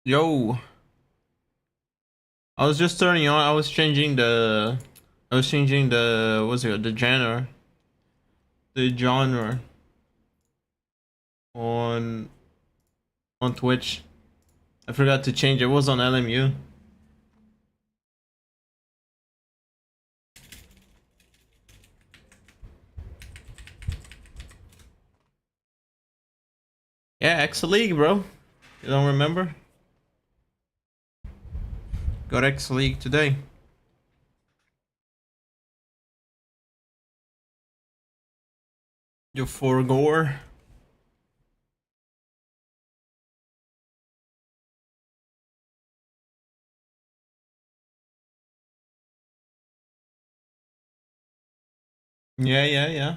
Yo, I was just turning on. I was changing the what's it? The genre on on Twitch. I forgot to change. It was on LMU. Yeah, X League, bro. You don't remember? Got X League today. You forgore. Yeah, yeah, yeah.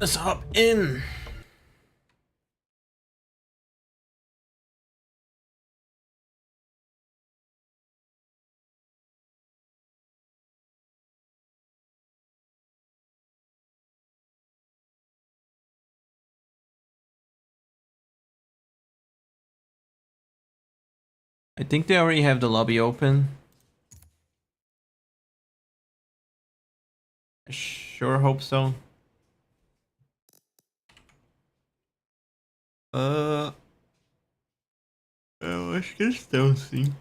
Let's hop in. I think they already have the lobby open. I sure hope so. Uh, eu acho que eles estão sim.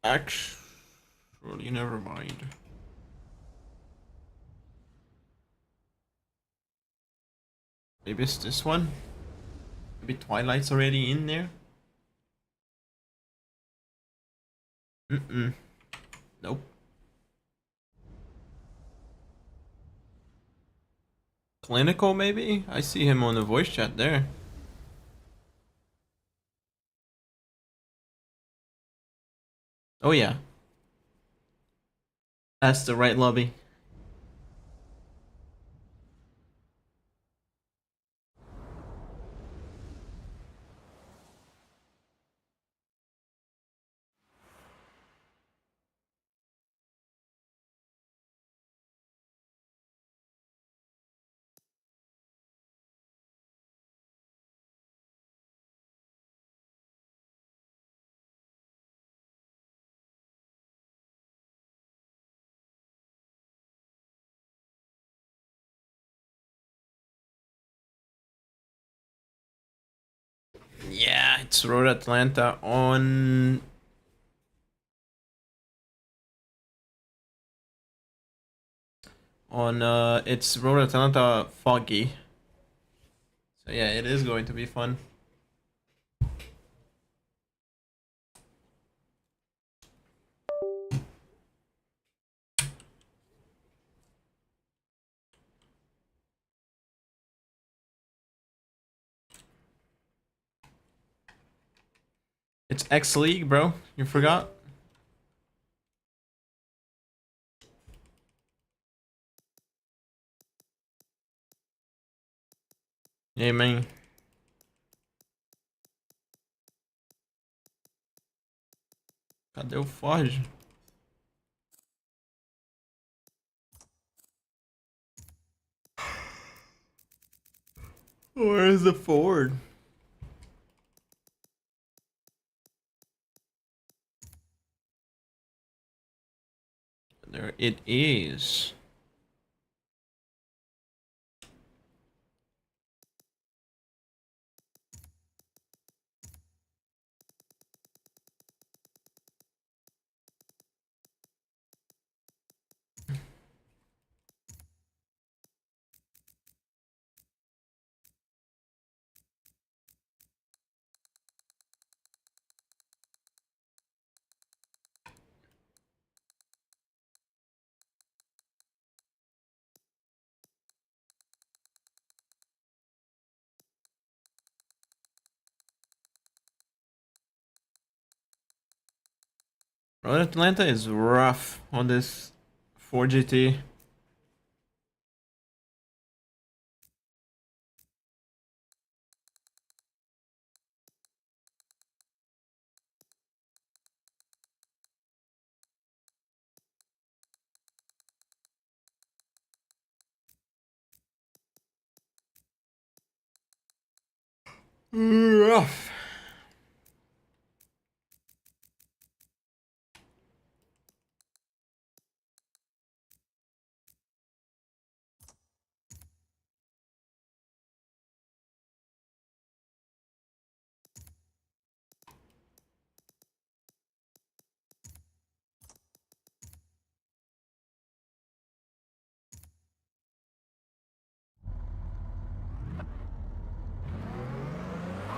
Actually, never mind. Maybe it's this one. Maybe Twilight's already in there. Mm-mm. Nope. Clinical, maybe? I see him on the voice chat there. Oh, yeah. That's the right lobby. Yeah, it's Road Atlanta on it's Road Atlanta Foggy. So yeah, it is going to be fun. It's X League, bro. You forgot? Yeah, man. Cadê o Forge? Where is the Ford? There it is. Road Atlanta is rough on this 4GT. Rough.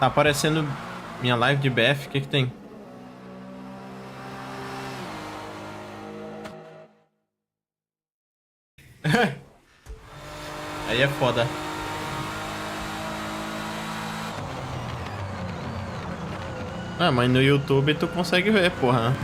Tá aparecendo minha live de BF, o que que tem? Aí é foda. Ah, mas no YouTube tu consegue ver, porra.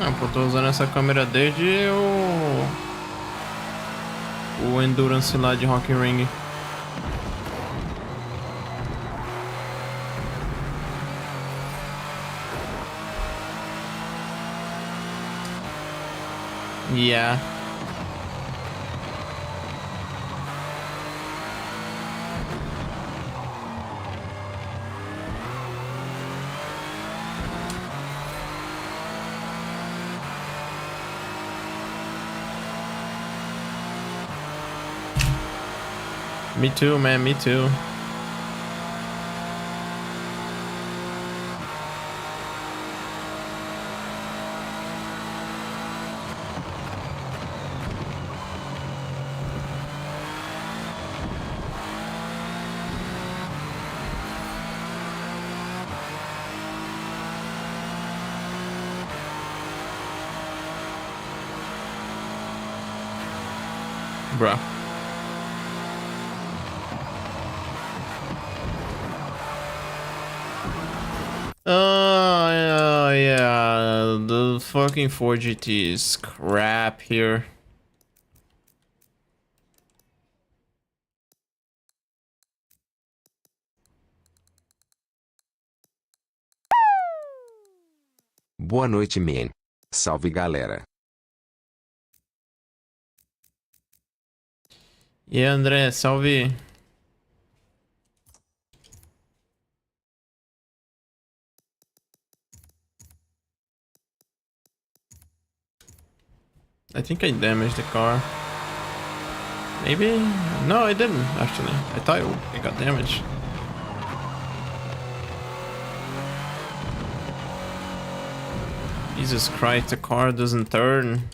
Não, pô, tô usando essa câmera desde o Endurance lá de Rock Ring. Yeah. Me too, man, me too. Bruh. Oh, yeah, the fucking 4GT is crap here. Boa noite, man. Salve, galera. E aí, André, salve. I think I damaged the car. Maybe? No, I didn't, actually. I thought it got damaged. Jesus Christ, the car doesn't turn.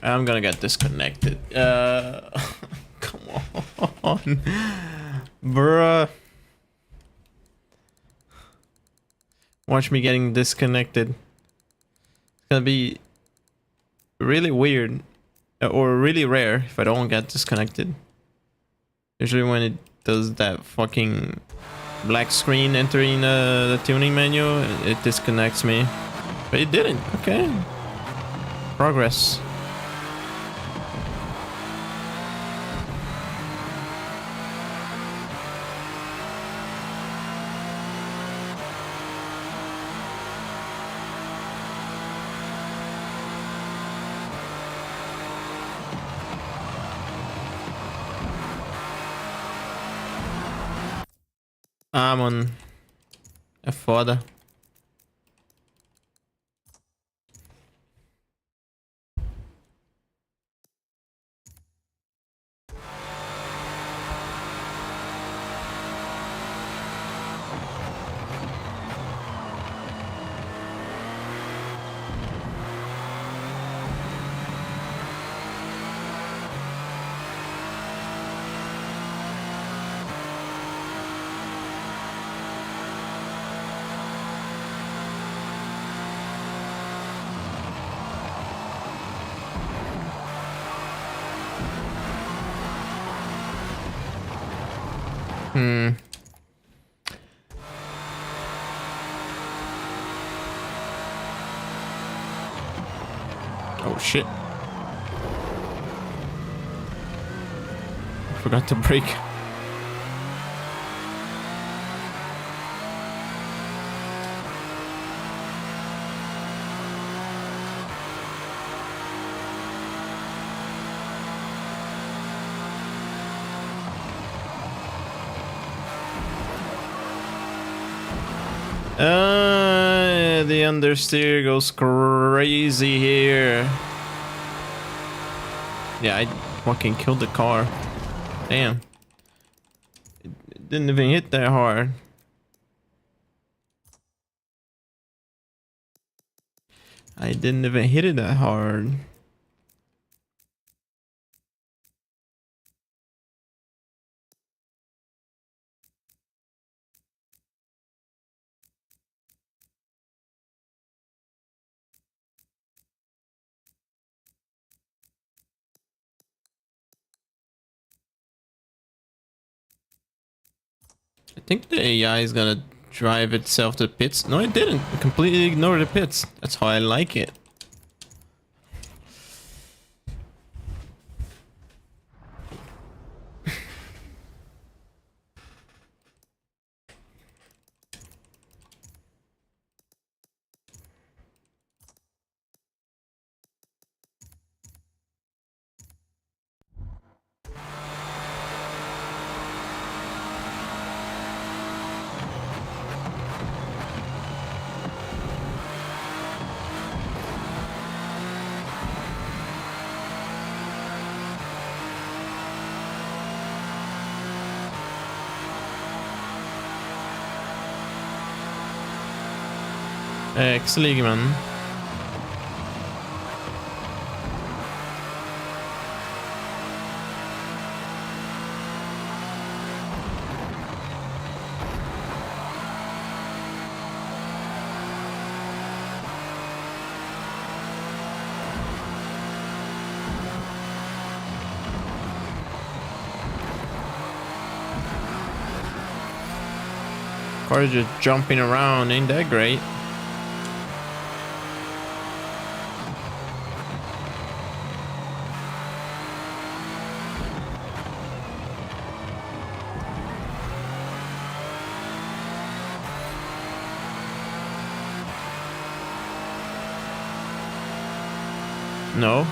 I'm gonna get disconnected. Come on. Bruh. Watch me getting disconnected. It's gonna be really weird. Or really rare if I don't get disconnected. Usually when it does that fucking black screen entering the tuning menu, it disconnects me. But it didn't. Okay. Progress. Ah, mano. É foda. Hmm. Oh shit. Forgot to brake. The understeer goes crazy here. Yeah, I fucking killed the car. Damn. It didn't even hit that hard. I didn't even hit it that hard. I think the AI is gonna drive itself to the pits. No, it didn't. It completely ignored the pits. That's how I like it. X-League, man. Car just jumping around, ain't that great? No.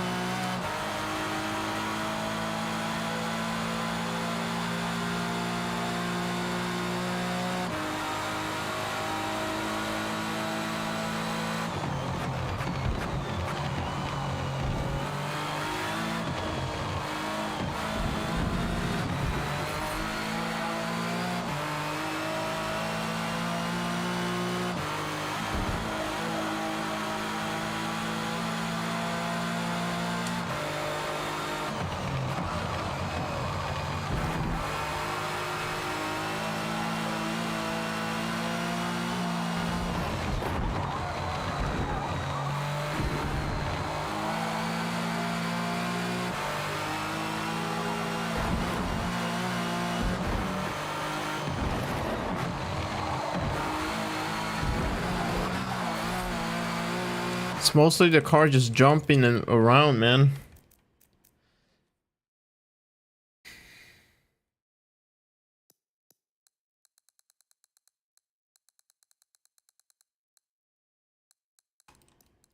It's mostly the car just jumping and around, man.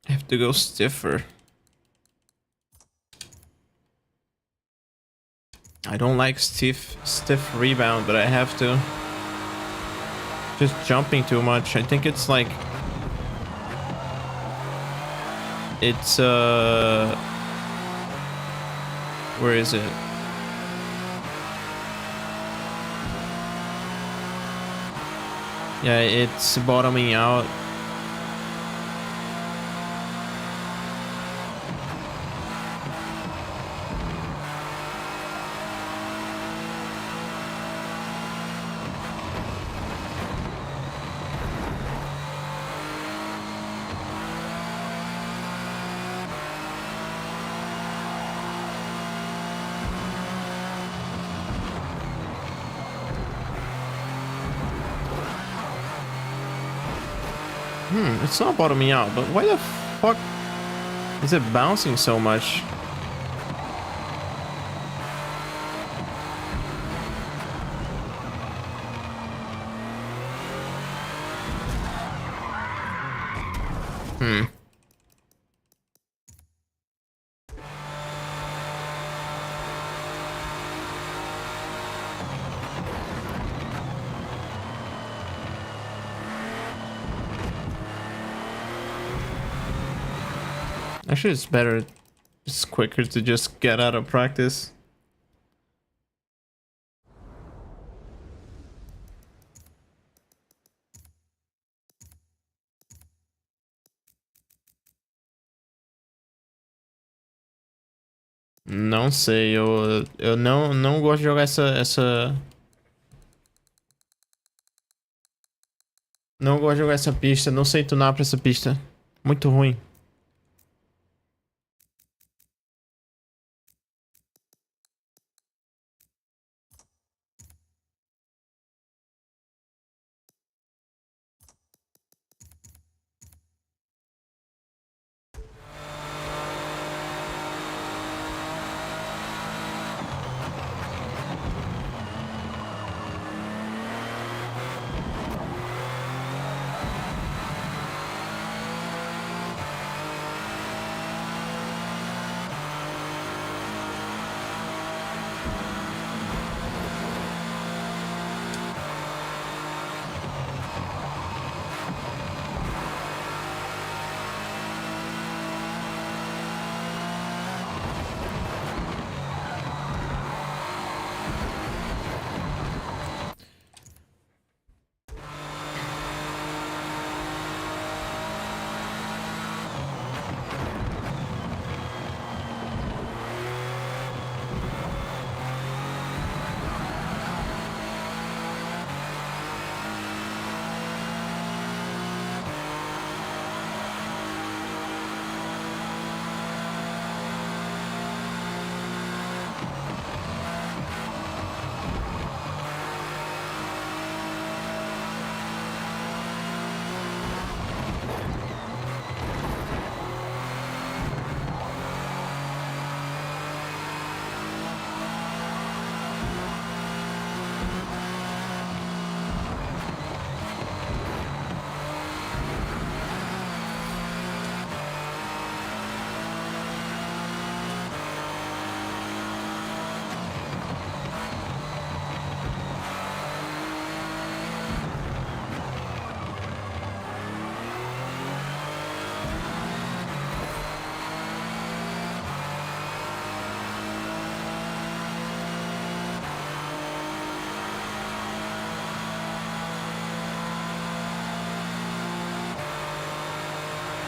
I have to go stiffer. I don't like stiff rebound, but I have to. Just jumping too much. I think it's like it's where is it? Yeah, it's bottoming out. It's not bottoming out, but why the fuck is it bouncing so much? Actually, it's better. It's quicker to just get out of practice. Não sei, eu não gosto de jogar essa. Não gosto de jogar essa pista, não sei tunar pra essa pista. Muito ruim.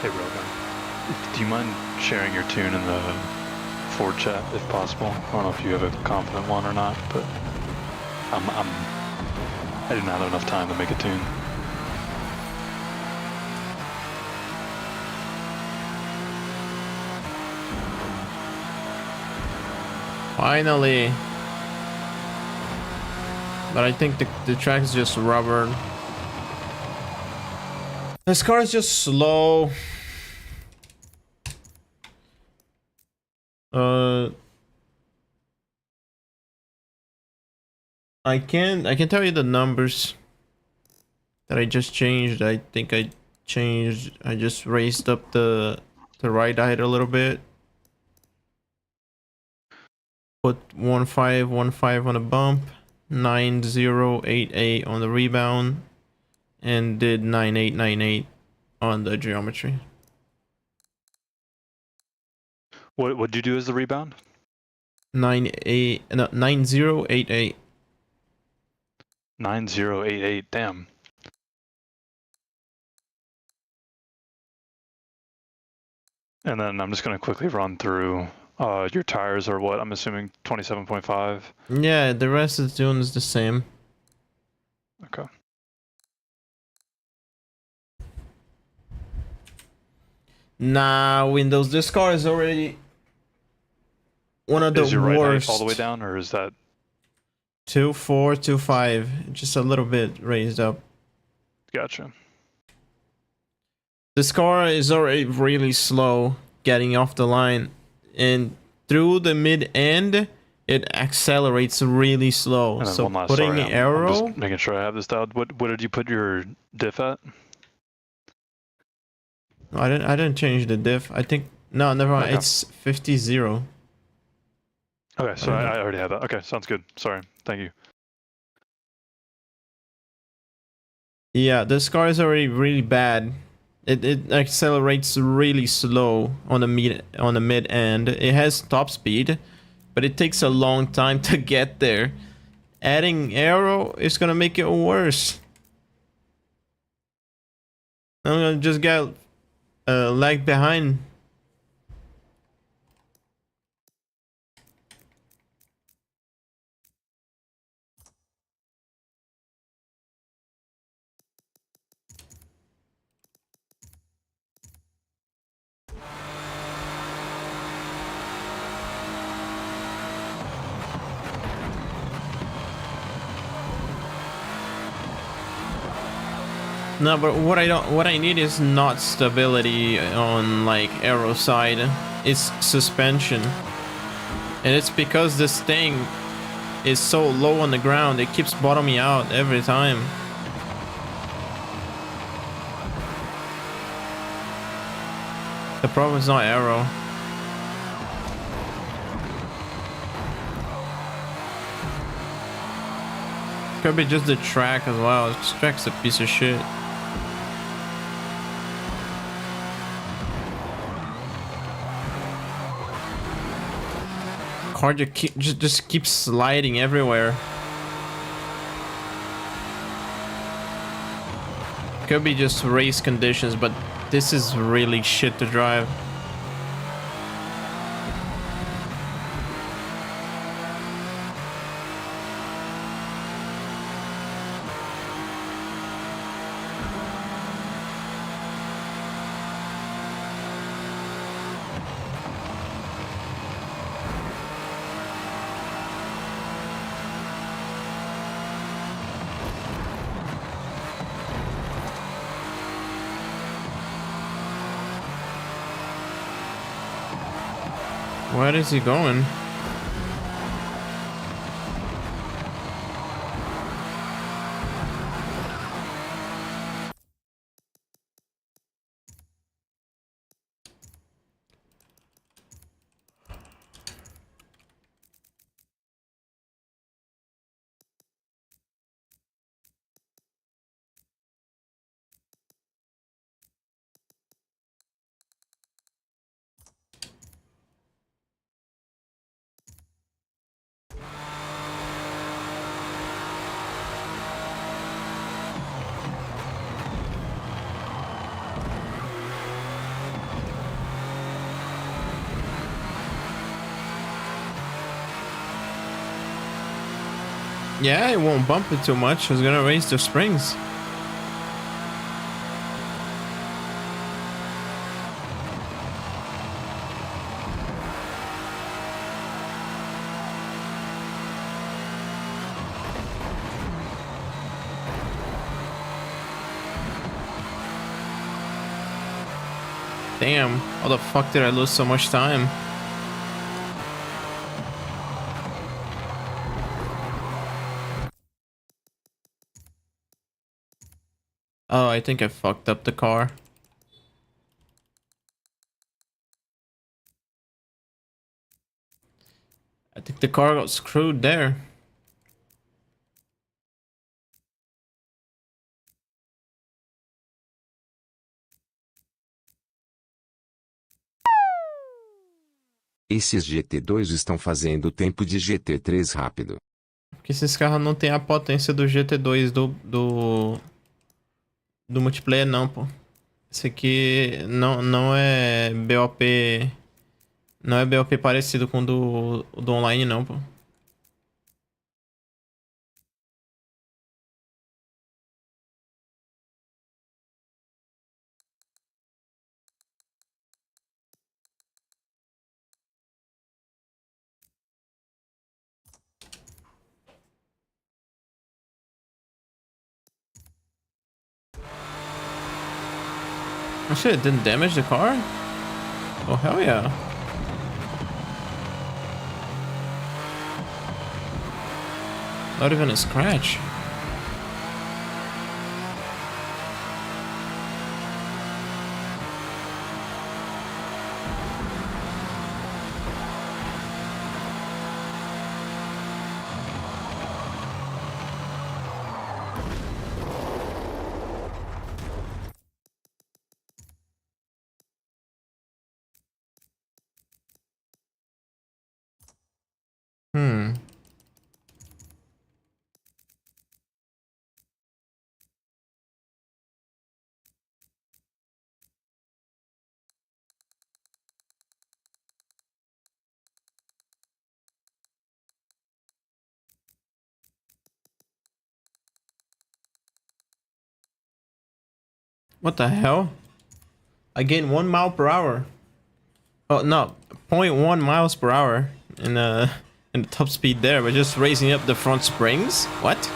Hey Rogan, do you mind sharing your tune in the Ford chat if possible? I don't know if you have a confident one or not, but I did not have enough time to make a tune. Finally. But I think the track is just rubber. This car is just slow. I can tell you the numbers that I just changed. I think I just raised up the ride height a little bit. Put 1515 on the bump, 9088 on the rebound, and did 9898 on the geometry. What would you do as the rebound? 9088. 9088. Damn. And then I'm just going to quickly run through. Your tires are what? I'm assuming 27.5. Yeah, the rest is doing is the same. Okay. Nah, Windows. This car is already one of the Is your right worst. height all the way down, or is that 2.4, 2.5, just a little bit raised up. Gotcha. This car is already really slow getting off the line, and through the mid end it accelerates really slow. And then So one last, putting sorry, I'm arrow, just making sure I have this dialed. What did you put your diff at? I didn't change the diff. I think no, never mind. Okay. It's 50-0. Okay, so don't know. I already have that. Okay, sounds good. Sorry, thank you. Yeah, this car is already really bad. It accelerates really slow on the mid end. It has top speed, but it takes a long time to get there. Adding arrow is gonna make it worse. I'm gonna just get lag behind. No, but what I need is not stability on like arrow side. It's suspension. And it's because this thing is so low on the ground, it keeps bottoming out every time. The problem is not arrow. Could be just the track as well. This track's a piece of shit. Car just keeps sliding everywhere. Could be just race conditions, but this is really shit to drive. Where is he going? Yeah, it won't bump it too much. It's gonna raise the springs. Damn, how the fuck did I lose so much time? Oh, I think I fucked up the car. I think the car got screwed there. Esses GT2 estão fazendo o tempo de GT3 rápido. Porque esses carros não tem a potência do GT2 do multiplayer não, pô. Esse aqui não é BOP. Não é BOP parecido com o do online não, pô. Actually, it didn't damage the car? Oh, hell yeah. Not even a scratch. Hmm. What the hell? I gained 1 mile per hour. Oh no, 0.1 miles per hour in the top speed there, but just raising up the front springs? What?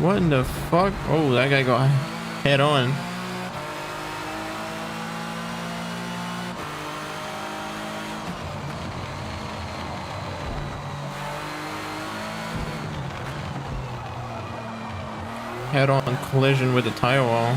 What in the fuck? Oh, that guy got head on. Head on collision with the tire wall.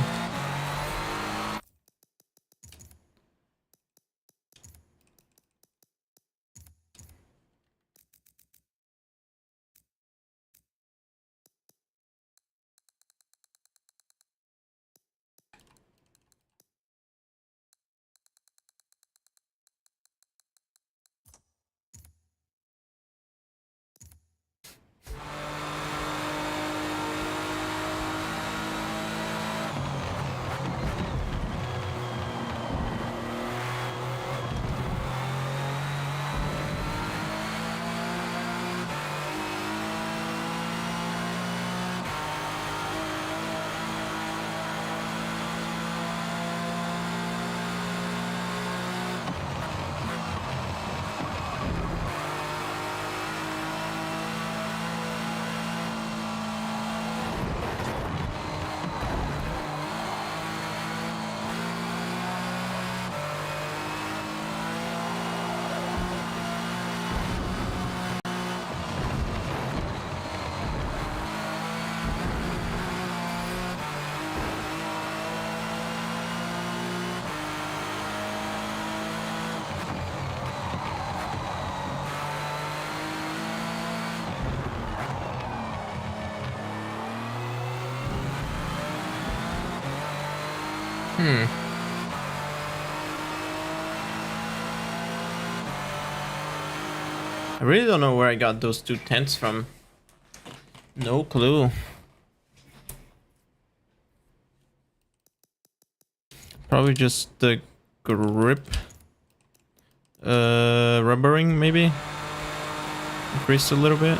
I really don't know where I got those 2 tents from. No clue. Probably just the grip. Rubbering maybe? Increased a little bit.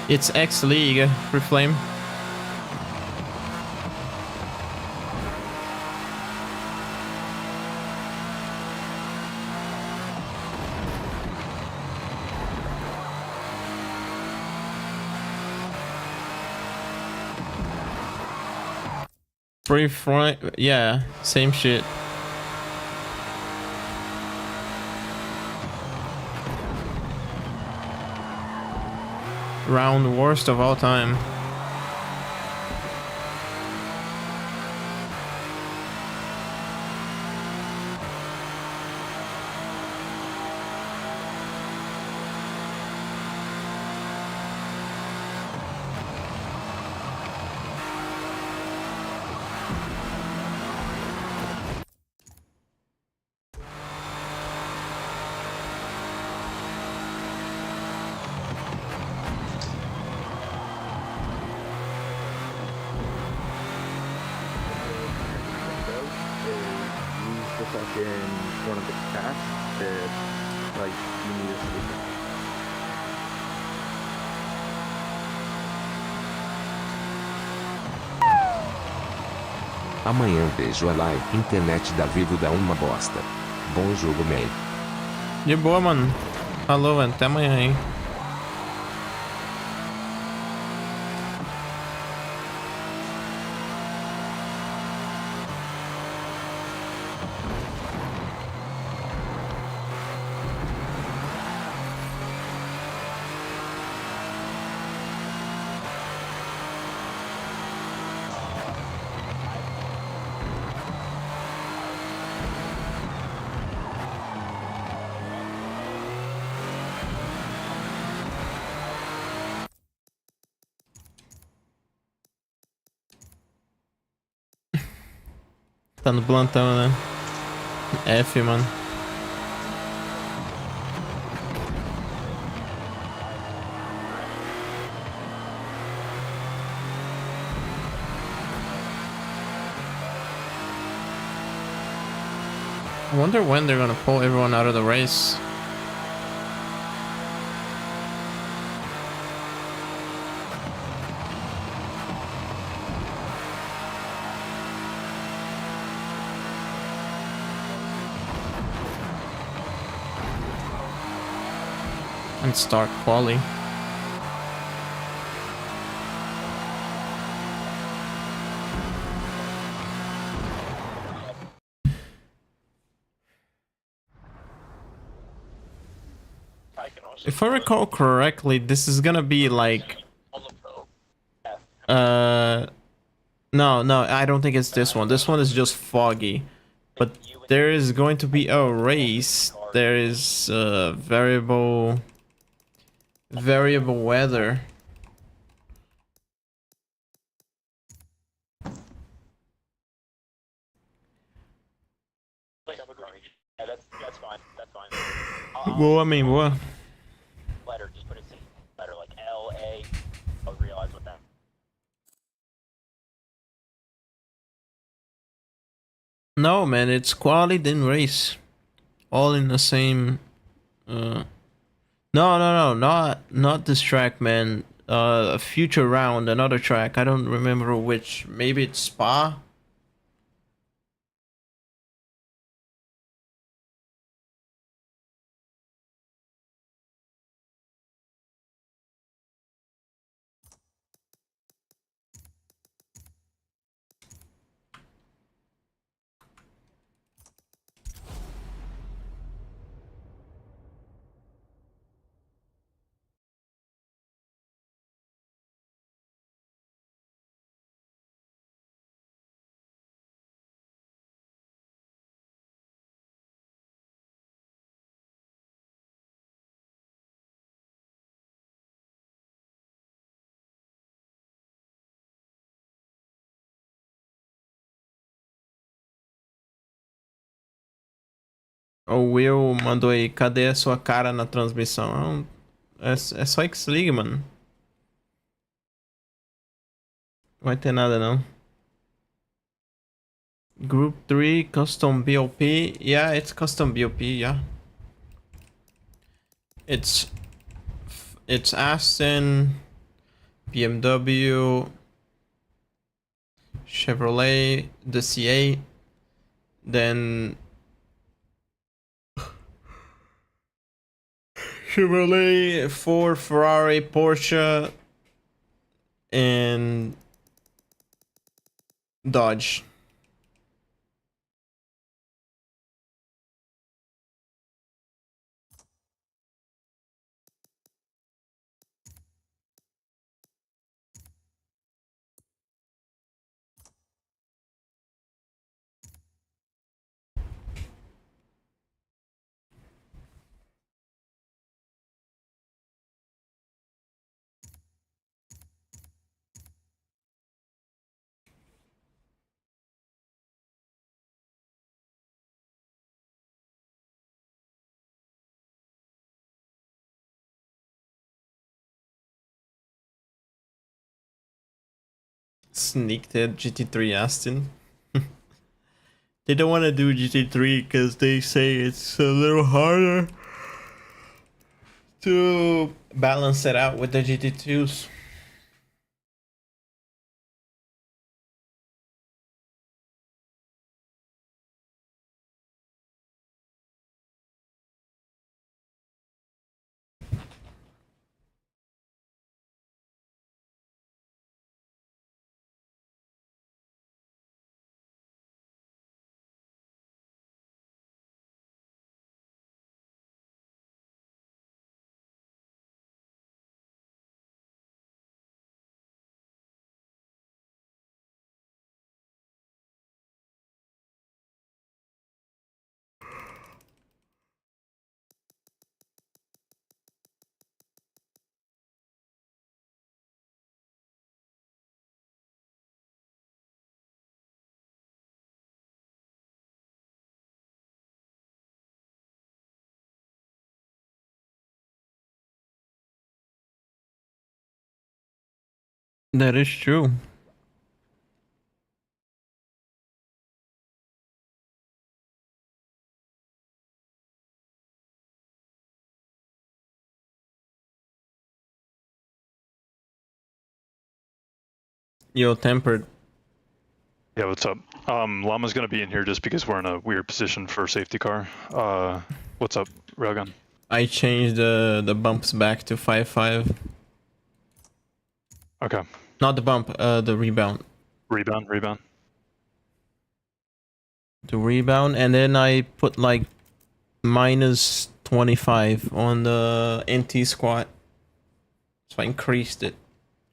It's X League, Reflame. Free front, yeah, same shit. Round worst of all time. fucking one of the cats that like you need to sleep. Amanhã vejo a live. Internet da Vivo dá uma bosta. Bom jogo, man. De boa, mano. Falou, mano. Até amanhã, hein. Tá no plantão, né? F, mano. I wonder when they're gonna pull everyone out of the race. And start quali. If I recall correctly, this is gonna be like no, I don't think it's this one. This one is just foggy. But there is going to be a race. There is variable weather. Yeah, that's fine. That's fine. Boa, man, boa. Letter, just put it C. Letter like L-A. I'll realize what that. No, man, it's quality then race. All in the same No, not this track, man. A future round, another track. I don't remember which. Maybe it's Spa. O Will mandou aí, cadê a sua cara na transmissão? É só X-League, mano. Não vai ter nada, não. Group 3, custom BOP. Yeah, it's custom BOP, yeah. It's Aston, BMW, Chevrolet, the CA, then Chevrolet, Ford, Ferrari, Porsche, and Dodge. Sneaked GT3 Aston. They don't want to do GT3 because they say it's a little harder to balance it out with the GT2s. That is true. Yo, tempered. Yeah, what's up? Llama's gonna be in here just because we're in a weird position for safety car. What's up, Railgun? I changed the bumps back to 5.5. Okay. Not the bump, the rebound. Rebound. The rebound, and then I put like minus 25 on the NT squat. So I increased it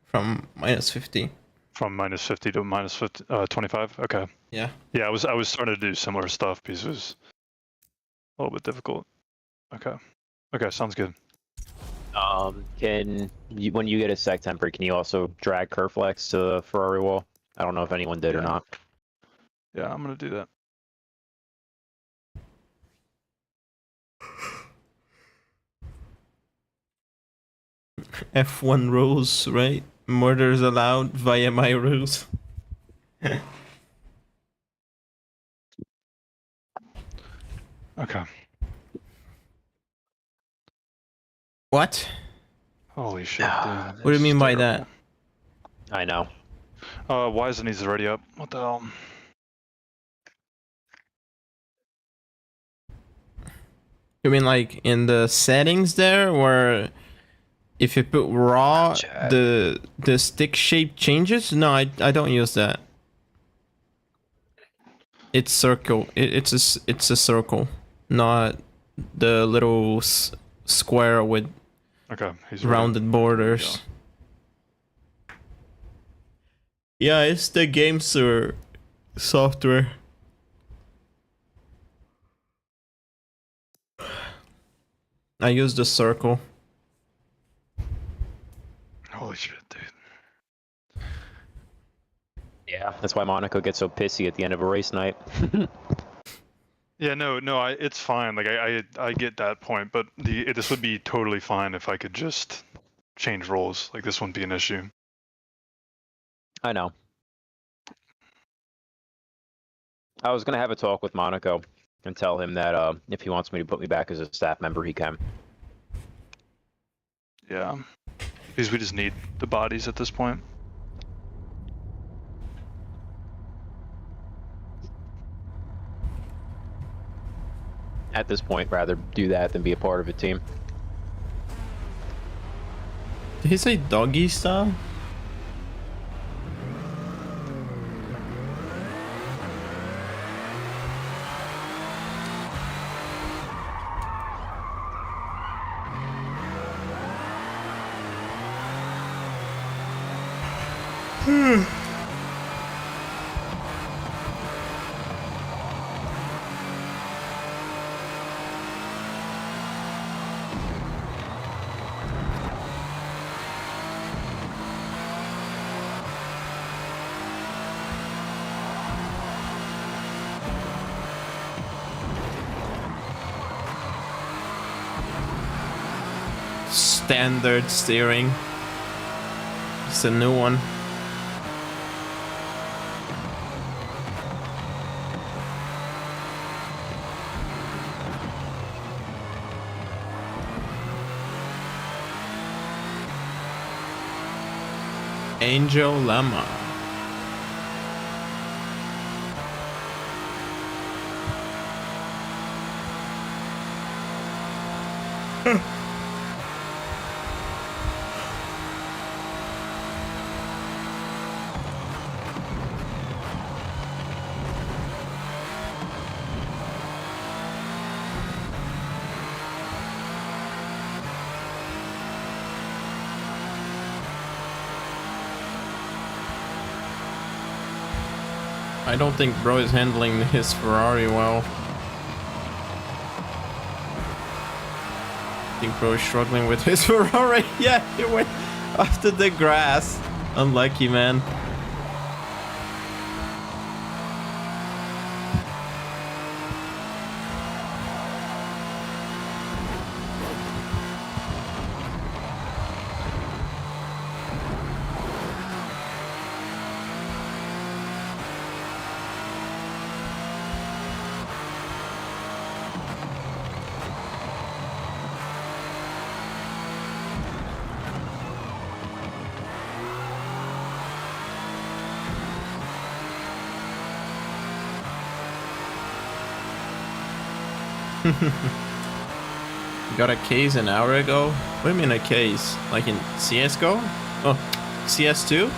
from minus 50. From minus 50 to minus 50, 25. Okay. Yeah. Yeah, I was starting to do similar stuff because it was a little bit difficult. Okay, sounds good. Can you, when you get a sec temper, can you also drag Kerflex to the Ferrari wall? I don't know if anyone did or not. Yeah, I'm gonna do that. F1 rules, right? Murders allowed via my rules. Okay. What? Holy shit, dude. What do you mean by that? I know. Wise needs already up. What the hell? You mean like in the settings there, where if you put raw, the stick shape changes? No, I don't use that. It's circle. It's a circle, not the little square with Okay, he's rounded borders. Yeah, it's the GameSir software. I use the circle. Holy shit, dude. Yeah, that's why Monaco gets so pissy at the end of a race night. Yeah, no, it's fine. Like I get that point, but this would be totally fine if I could just change roles. Like this wouldn't be an issue. I know. I was gonna have a talk with Monaco and tell him that if he wants me to put me back as a staff member, he can. Yeah, because we just need the bodies at this point. At this point, rather do that than be a part of a team. Did he say doggy style? Standard steering. It's a new one. Angel Llama. I don't think bro is handling his Ferrari well. I think bro is struggling with his Ferrari. Yeah, he went after the grass. Unlucky, man. Got a case an hour ago? What do you mean a case? Like in CSGO? Oh, CS2?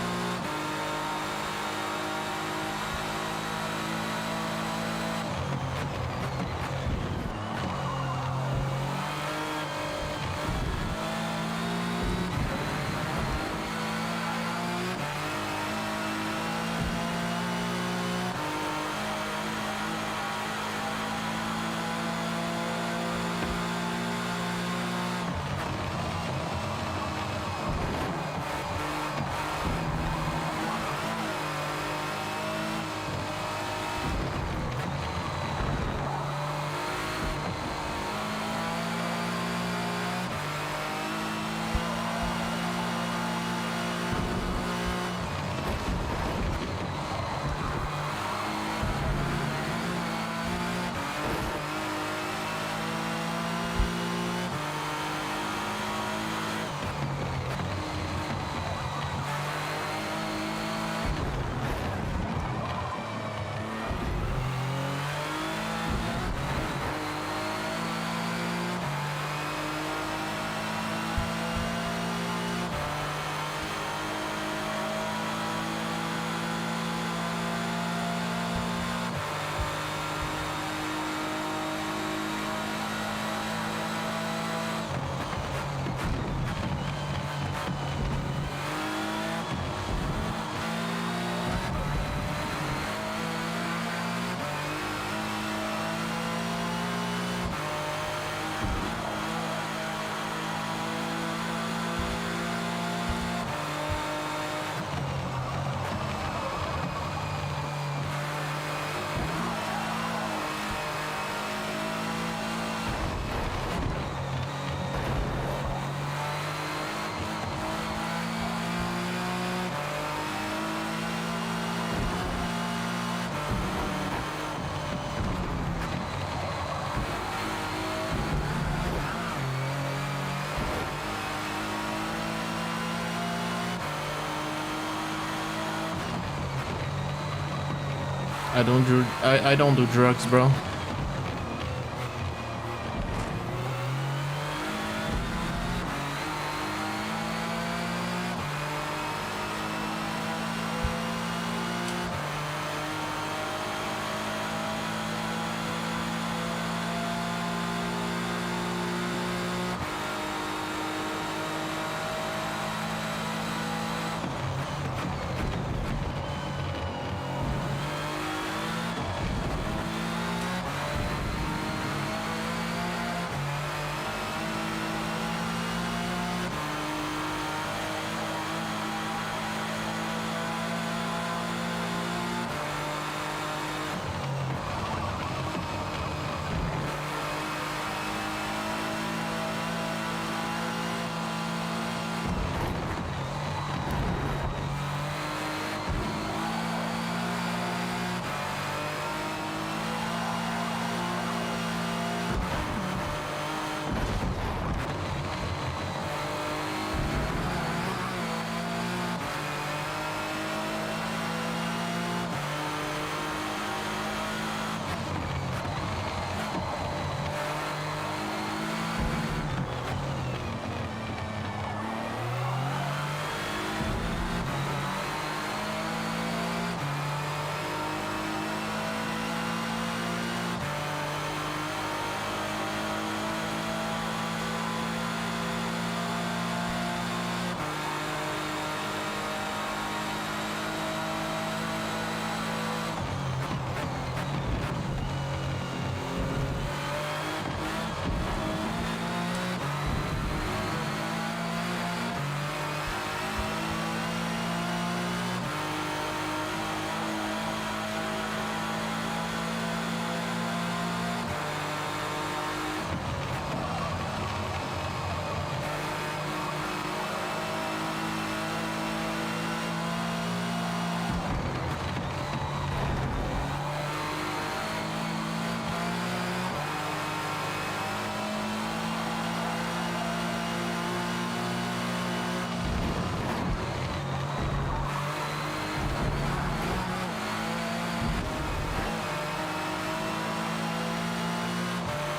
I don't do drugs, bro.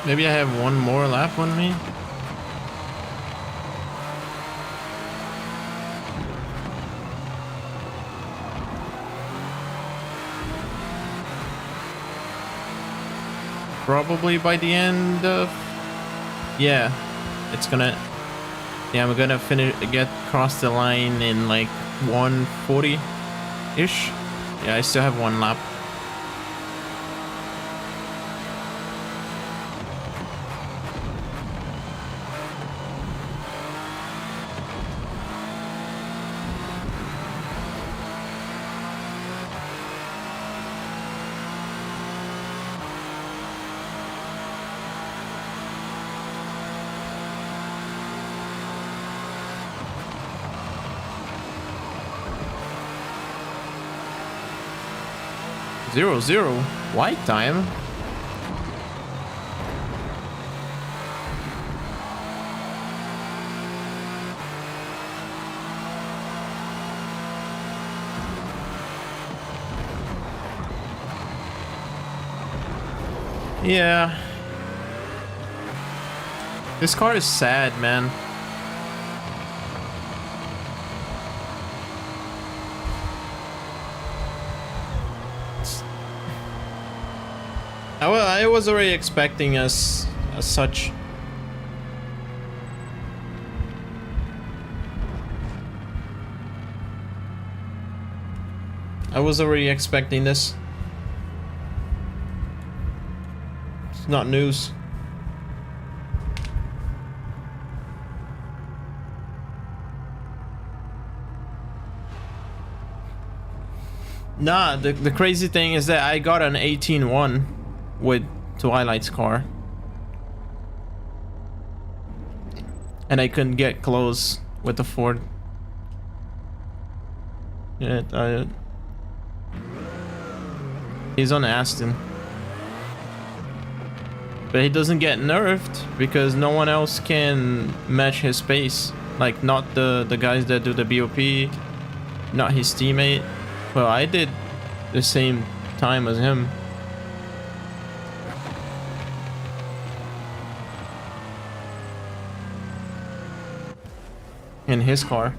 Maybe I have one more lap on me. Probably by the end of... Yeah, it's gonna... Yeah, I'm gonna get across the line in like 140-ish. Yeah, I still have one lap. Zero, zero. White time. Yeah. This car is sad, man. I was already expecting as such. I was already expecting this. It's not news. Nah, the crazy thing is that I got an 18-1 with Twilight's car. And I couldn't get close with the Ford. Yeah, he's on Aston. But he doesn't get nerfed because no one else can match his pace. Like, not the guys that do the BOP, not his teammate. Well, I did the same time as him. In his car.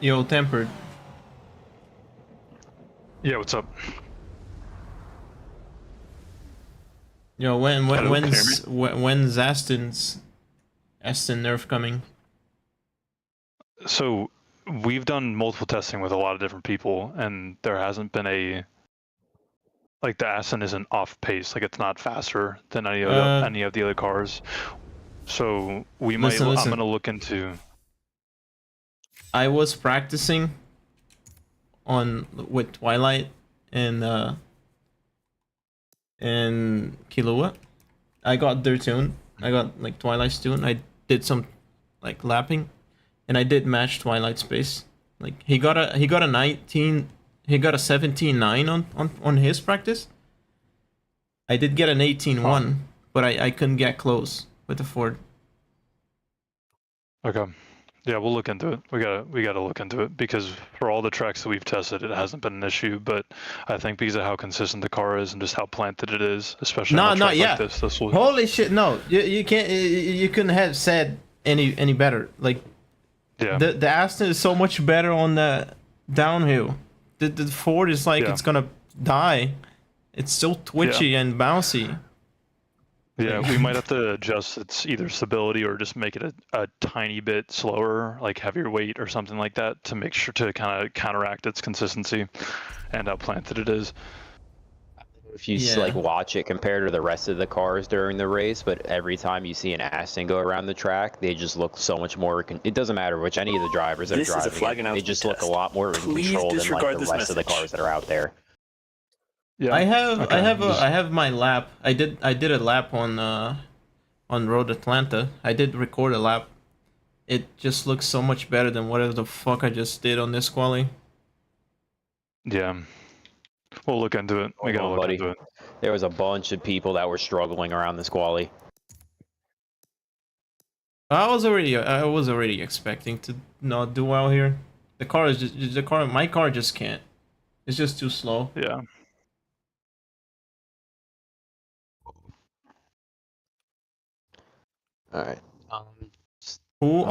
Yo, Tempered. Yeah, what's up? Yo, Hello, when's Aston nerf coming? So we've done multiple testing with a lot of different people, and there hasn't been a like the Aston isn't off pace, like it's not faster than any of the other cars. So we might. Listen. I'm gonna look into. I was practicing with Twilight and Kilua. I got their tune. I got like Twilight's tune. I did some like lapping, and I did match Twilight's pace. Like he got a 19. He got a 17.9 on his practice. I did get an 18.1, but I couldn't get close with the Ford. Okay. Yeah, we'll look into it. We gotta look into it because for all the tracks that we've tested, it hasn't been an issue. But I think because of how consistent the car is and just how planted it is, especially on a track like this will... Holy shit! No, you can't. You couldn't have said any better. Like, yeah, the Aston is so much better on the downhill. The Ford is like it's gonna die. It's so twitchy and bouncy. Yeah, we might have to adjust its either stability or just make it a tiny bit slower, like heavier weight or something like that, to make sure to kind of counteract its consistency and how planted it is. If you like watch it compared to the rest of the cars during the race, but every time you see an Aston go around the track, they just look so much more. It doesn't matter which any of the drivers that are driving it, they just look a lot more in control than like the rest of the cars that are out there. Yeah, I have my lap. I did a lap on Road Atlanta. I did record a lap. It just looks so much better than whatever the fuck I just did on this quali. Yeah. We'll look into it. We gotta look into it. There was a bunch of people that were struggling around this quali. I was already expecting to not do well here. The car is just my car just can't. It's just too slow. Yeah. Alright. Who what?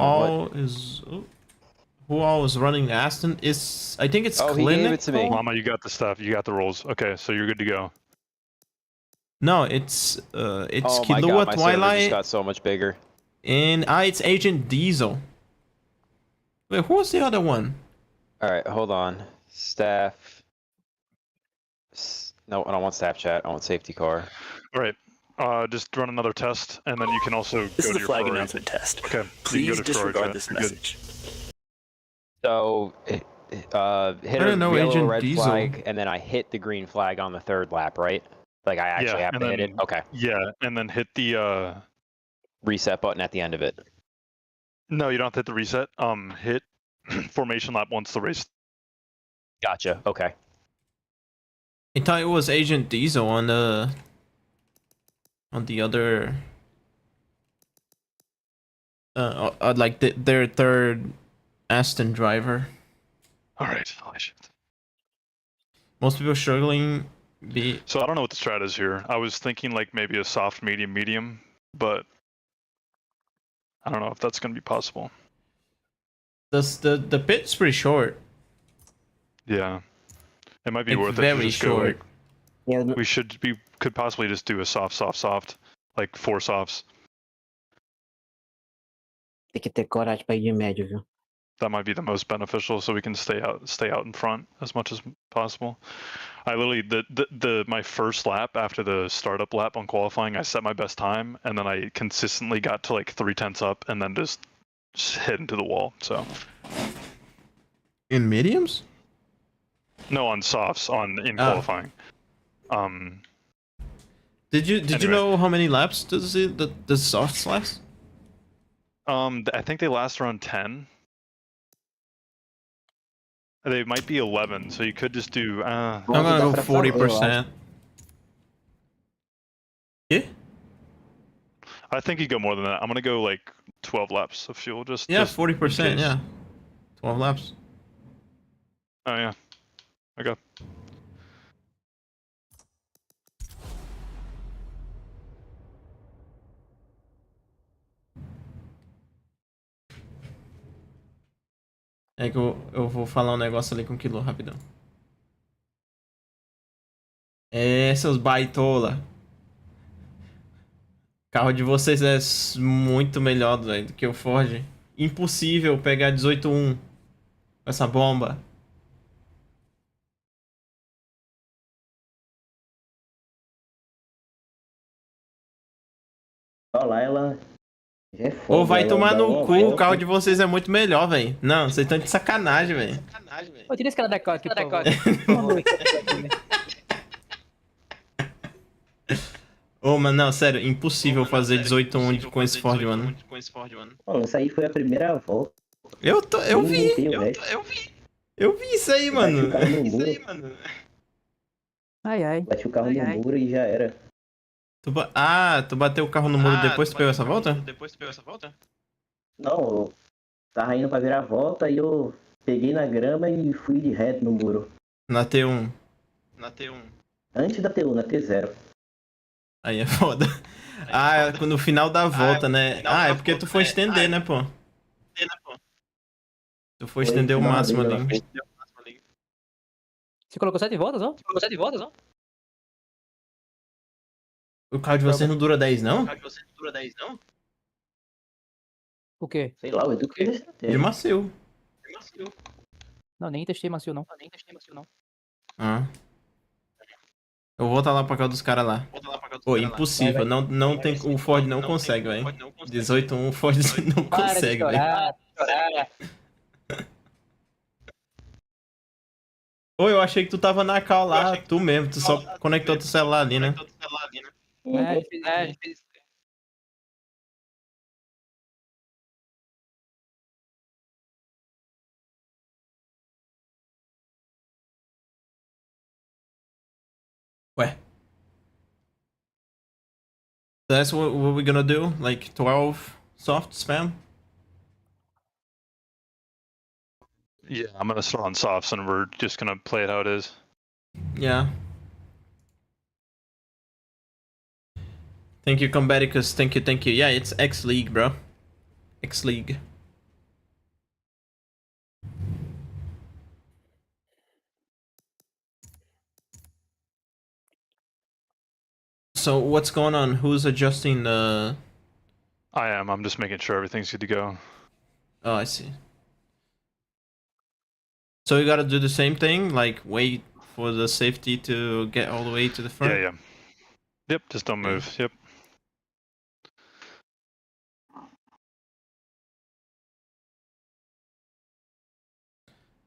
all is running Aston? Is I think it's Oh, he Clinical. gave it to me. Mama, you got the stuff. You got the rolls. Okay, so you're good to go. No, it's Oh my god, Kilua my server just Twilight got so much bigger. and it's Agent Diesel. Wait, who was the other one? Alright, hold on. Staff. No, I don't want staff chat. I want safety car. All right. Just run another test, and then you can also This go is to a your flag Ferrari. announcement test. Okay. Please you can go to Ferrari disregard chat. this You're good. message. So, hit a don't know, yellow Agent red Diesel. flag, and then I hit the green flag on the third lap, right? Like I actually have and to hit it? then- Okay. Yeah, and then hit the Reset button at the end of it. no, you don't have to hit the reset. Hit formation lap once the race. Gotcha. Okay. I thought it was Agent Diesel on the other like their third Aston driver. All right. Holy shit. Most people struggling So I don't know what the strat is here. I was thinking like maybe a soft, medium, medium, but I don't know if that's going to be possible. the pit's pretty short. Yeah, it might be Like worth it to very just go. short. Like, we could possibly just do a soft, like 4 softs. Tem que ter coragem pra ir de médio, viu? That might be the most beneficial, so we can stay out in front as much as possible. I literally my first lap after the startup lap on qualifying, I set my best time, and then I consistently got to like 3/10 up, and then just hit into the wall. So In mediums? no, on softs in Ah. qualifying. Did you Anyway. know how many laps does the softs last? I think they last around 10. They might be 11, so you could just do. I'm gonna go 40%. Yeah? I think you go more than that. I'm gonna go like 12 laps of fuel. Just Yeah, just in 40%, case. yeah. 12 laps. Oh yeah. Okay. É que eu vou falar um negócio ali com o Kilo rapidão. É, seus baitola. O carro de vocês é muito melhor, velho, do que o Ford. Impossível pegar 18.1 com essa bomba. Olha lá, ela já é foda. Ou vai ela tomar dá no uma cu, o volta. carro de vocês é muito melhor, velho. Não, vocês estão de sacanagem, velho. Ô, tira esse cara da cal aqui, por favor. Ô, mano, não, sério, impossível fazer 18.1 com esse Ford, mano. Mano, isso aí foi a primeira volta. Eu Nem vi. tem o resto. Eu vi isso aí, mano. Bati o carro no muro, Ai, ai. bati o carro no muro e já era. Tu bateu o carro no muro depois que pegou essa volta? Não, eu tava indo pra virar a volta e eu peguei na grama e fui de reto no muro. Na T1. Antes da T1, na T0. Aí é foda. Ah, no final da volta, né? Ah, é porque tu foi estender, né, pô? Tu foi estender o Foi máximo final ali. dele, Você colocou 7 voltas, ó? O carro de vocês não dura 10, não? O quê? Sei lá, o Edu que fez a De estratégia. macio. Não, nem testei macio, não. Ah. Eu vou voltar lá pra cá dos caras lá. Pô, impossível. Não tem, o Ford não consegue, velho. 18.1, o Ford não Para de consegue, velho. chorar. Ô, eu achei que tu tava na cal lá, tu mesmo. Tu só conectou teu celular ali, né? É. Ué. That's what we're gonna do? Like 12 soft spam? Yeah, I'm gonna start on softs and we're just gonna play it how it is. Yeah. Thank you, Combaticus. Thank you, thank you. Yeah, it's X League, bro. X League. So what's going on? Who's adjusting the... I am. I'm just making sure everything's good to go. Oh, I see. So you gotta do the same thing, like wait for the safety to get all the way to the front? Yeah. Yep, just don't move. Yep.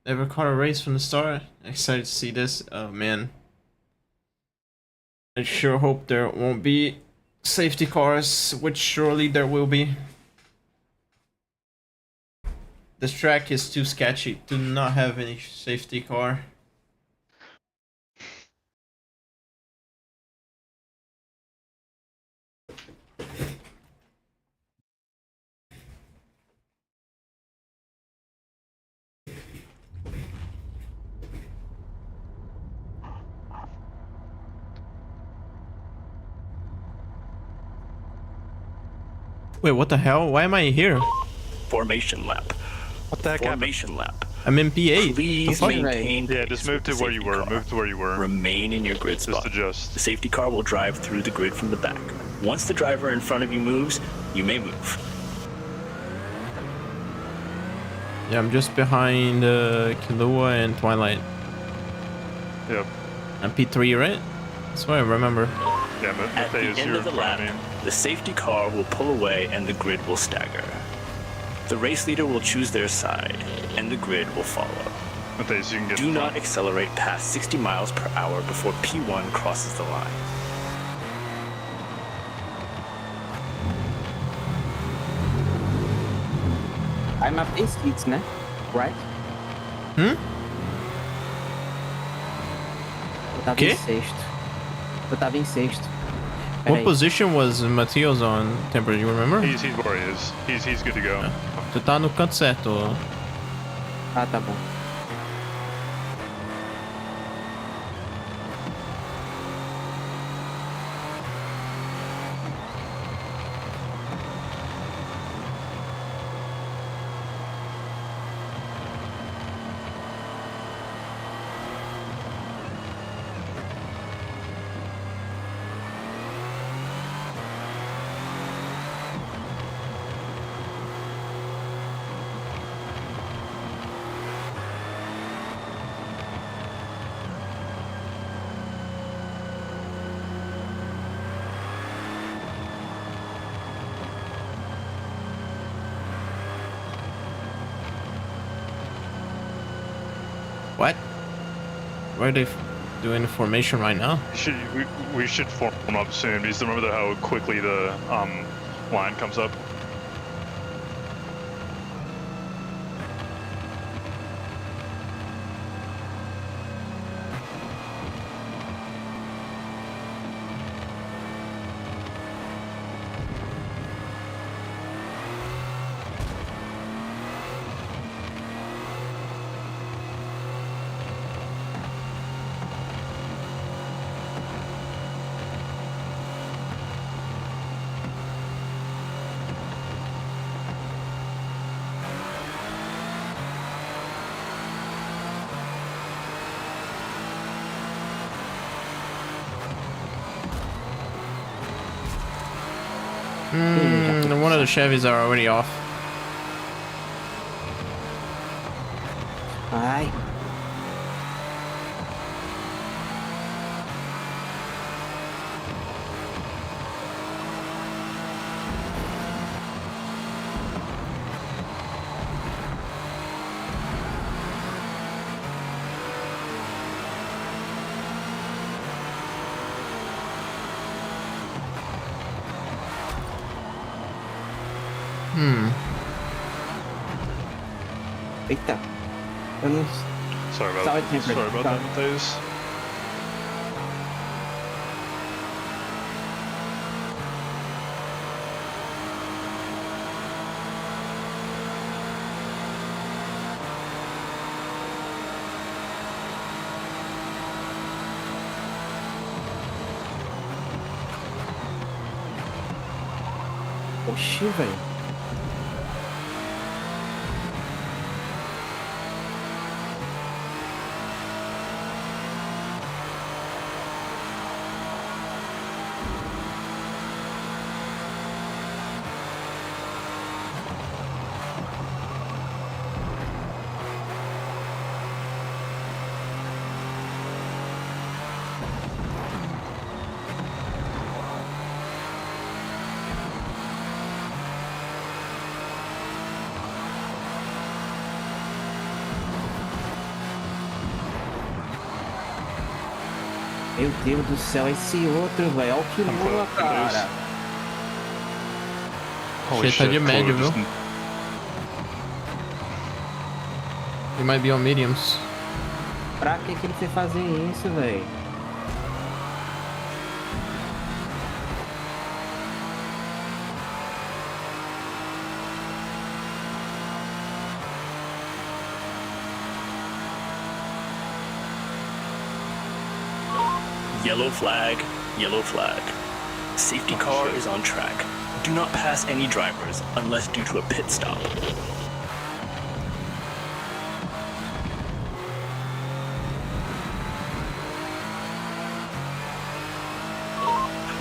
Never caught a race from the start. Excited to see this. Oh man. I sure hope there won't be safety cars, which surely there will be. This track is too sketchy to not have any safety car. Wait, what the hell? Why am I here? Formation lap. What the heck happened? Formation lap. I'm in P8. Please maintain. Yeah, just move to where you were. car. Move to where you were. Remain in your grid Just spot. adjust. The safety car will drive through the grid from the back. Once the driver in front of you moves, you may move. Yeah, I'm just behind Killua and Twilight. Yep. I'm P3, right? That's what I remember. Yeah, At the Matthew, end you're of the in front lap, of me. the safety car will pull away and the grid will stagger. The race leader will choose their side, and the grid will follow. Matthew, so you can get Do in not front. accelerate past 60 miles per hour before P1 crosses the line. I'm up A6, né? Right? Hmm? Eu tava Quê? em sexto. Eu tava em sexto. What Peraí. position was Matheus on, Temper? You remember? He's where he is. He's good to go. Tu tá no canto certo. Ah, tá bom. What? Where are they doing the formation right now? We should form up soon because remember how quickly the line comes up. One of the Chevys are already off. Ai. Eita. Eu não... Sorry about Sorry, that. Temper. Sorry about that, Matthews. Oxi, velho. Meu Deus do céu, esse outro, velho. Olha o que lua, cara. Holy Shit, tá de médio, Chloe viu? just- You might be on mediums. Pra que ele foi fazer isso, velho? Yellow flag, yellow flag. Safety car is on track. Do not pass any drivers unless due to a pit stop.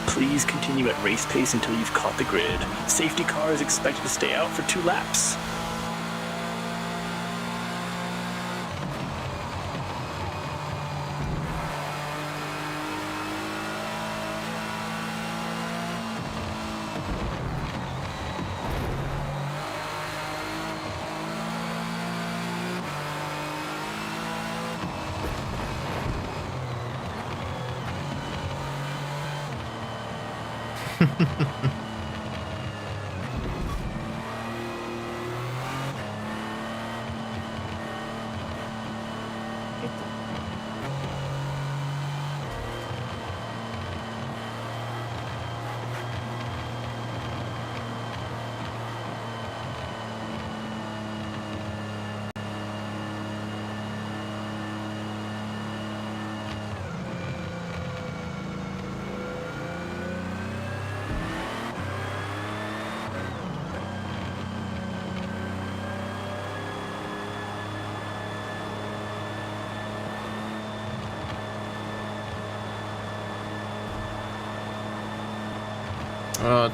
Please continue at race pace until you've caught the grid. Safety car is expected to stay out for 2 laps.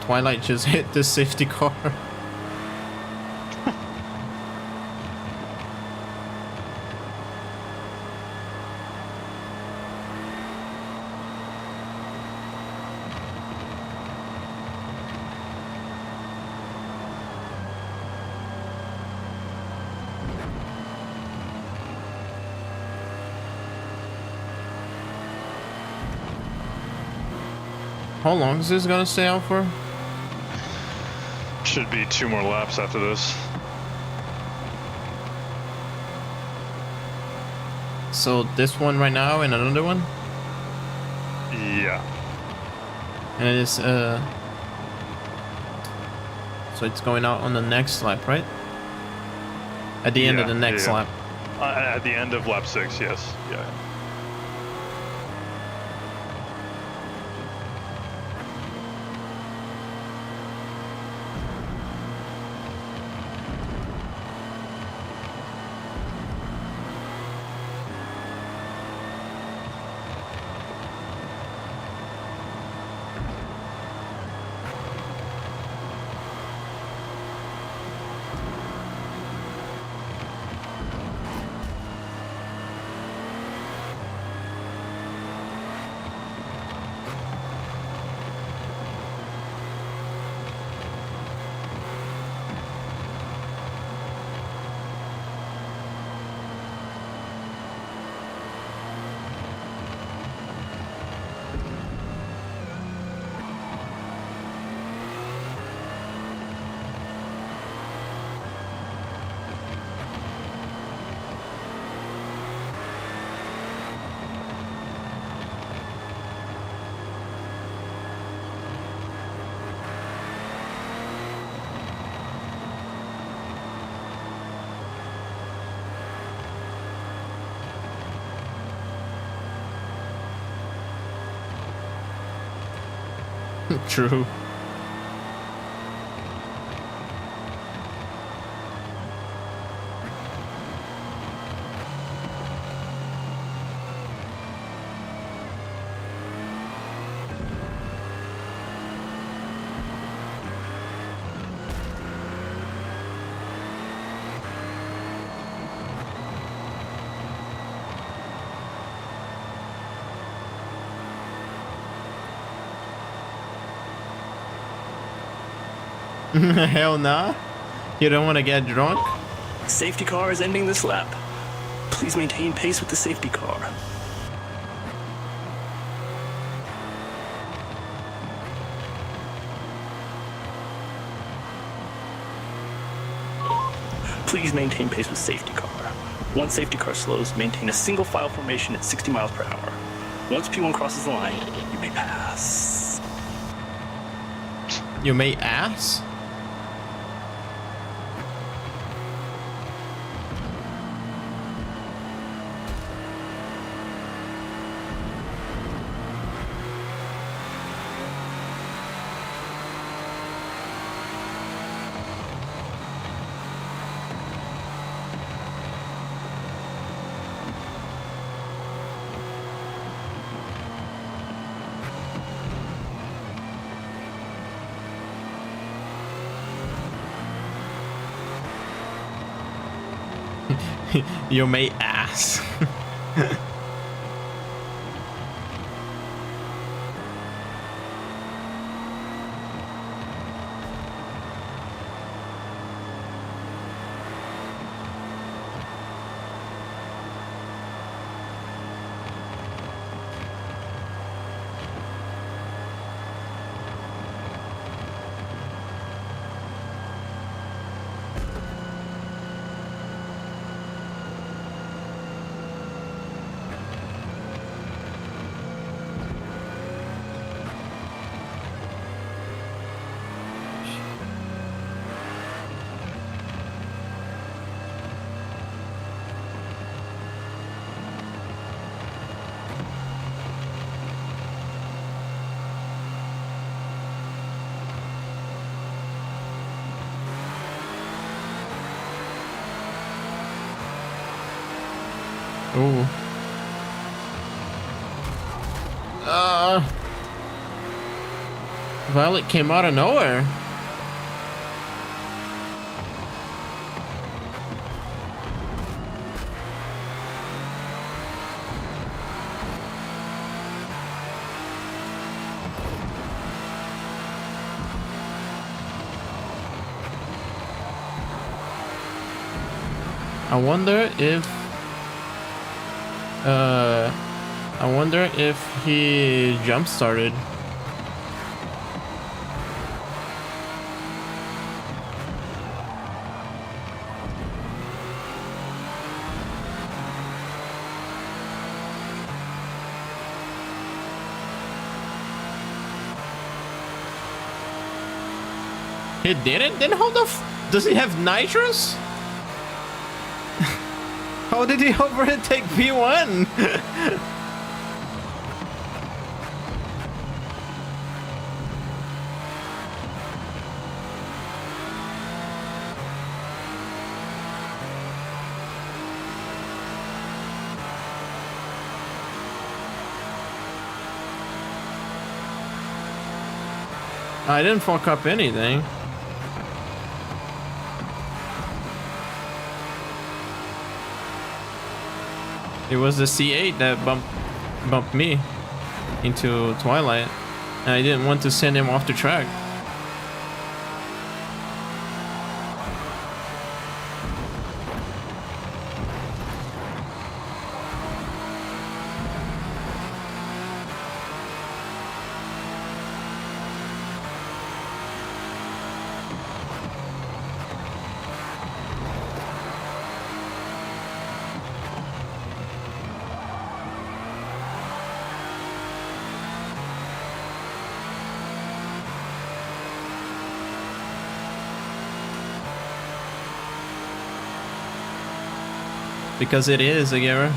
Twilight just hit the safety car. How long is this gonna stay out for? Should be 2 more laps after this. So this one right now and another one? Yeah. And it is so it's going out on the next lap, right? At the end of the next lap. At the end of lap 6, yes. Yeah. True. Hell nah. You don't want to get drunk? Safety car is ending this lap. Please maintain pace with the safety car. Please maintain pace with safety car. Once safety car slows, maintain a single file formation at 60 miles per hour. Once P1 crosses the line, you may pass. You may ass? You may ass. Ooh. Violet came out of nowhere. I wonder if he jump started. He didn't? Then how the does he have nitrous? How did he overtake P1? I didn't fuck up anything. It was the C8 that bumped me into Twilight, and I didn't want to send him off the track. Because it is, Agera.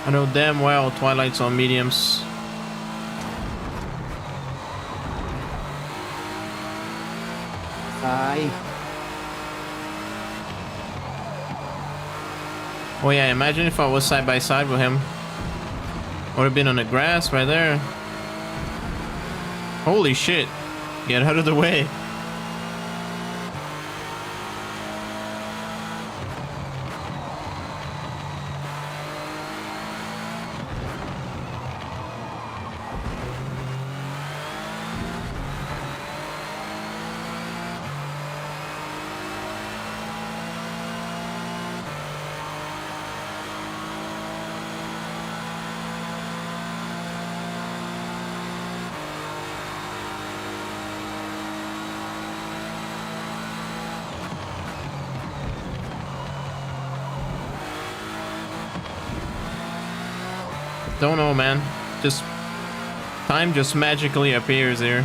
I know damn well Twilight's on mediums. Sai. Oh yeah, imagine if I was side by side with him. Would have been on the grass right there. Holy shit. Get out of the way. Don't know, man. Just time just magically appears here.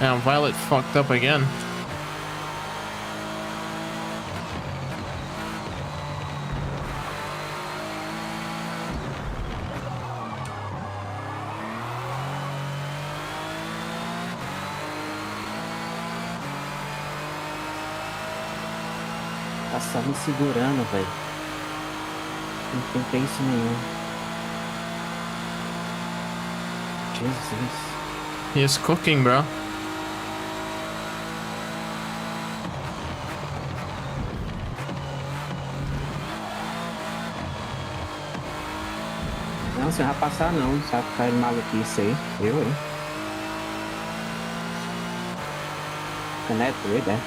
Now Violet fucked up again. Tá só me segurando, velho. Não tem pace nenhum. Jesus. He is cooking, bro. Não, você não vai passar não. Sabe ficar maluquice aí. Eu, hein? Fica neto, doido, é?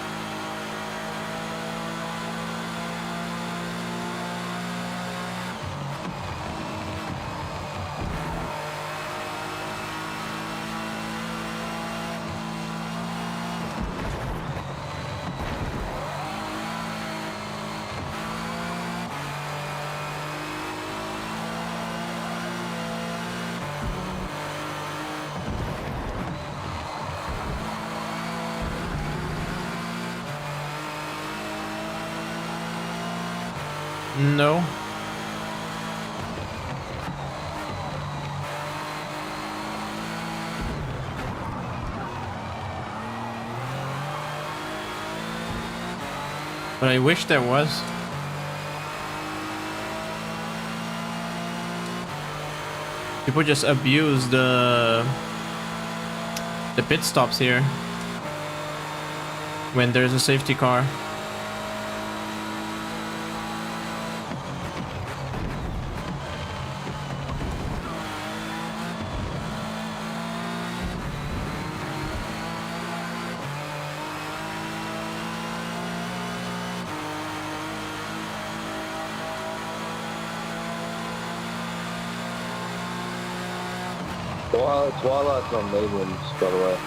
No. But I wish there was. People just abuse the pit stops here when there's a safety car. Twilight's on mediums, by the way.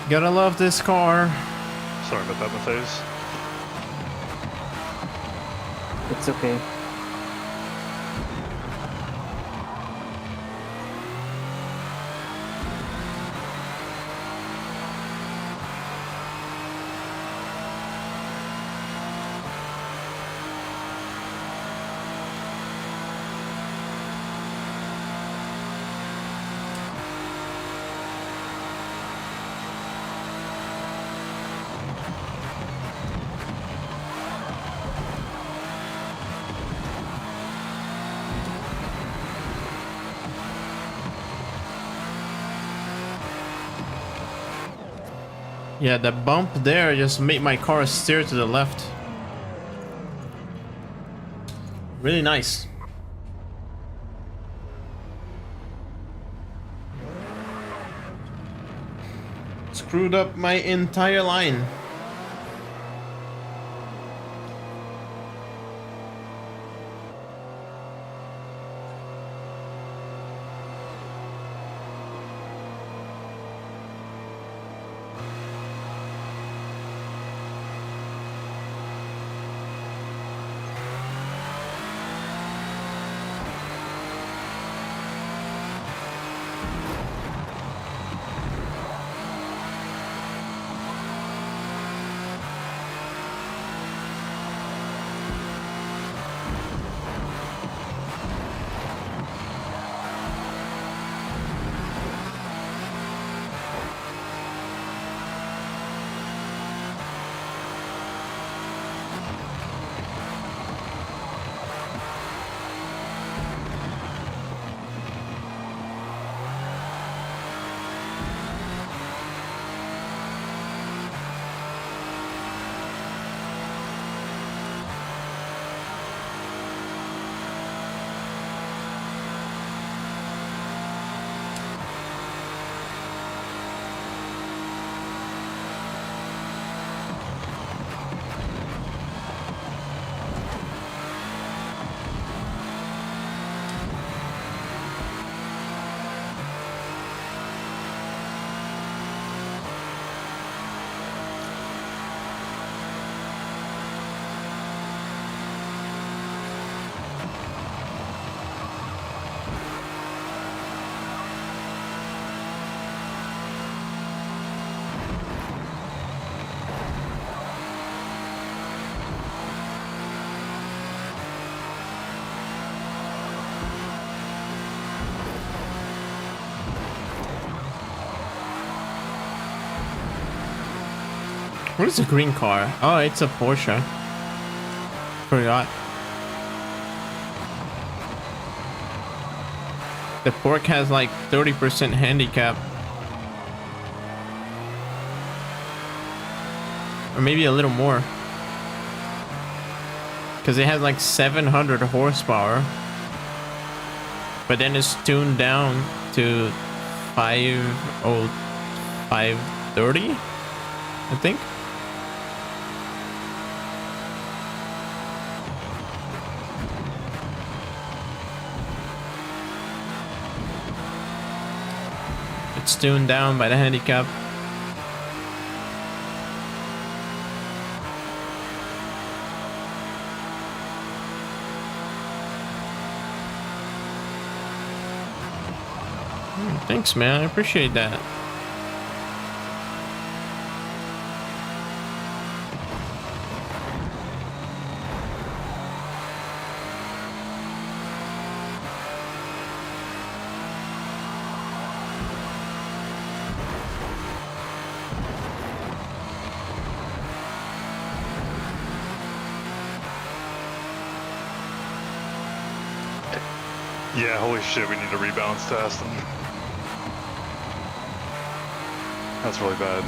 Gotta love this car. Sorry about that, Matthias. It's okay. Yeah, the bump there just made my car steer to the left. Really nice. Screwed up my entire line. What is a green car? Oh, it's a Porsche. Forgot. The Pork has like 30% handicap. Or maybe a little more. Because it has like 700 horsepower. But then it's tuned down to 530, I think. It's tuned down by the handicap. Thanks, man. I appreciate that. Yeah, holy shit, we need a rebalance to Aston. That's really bad.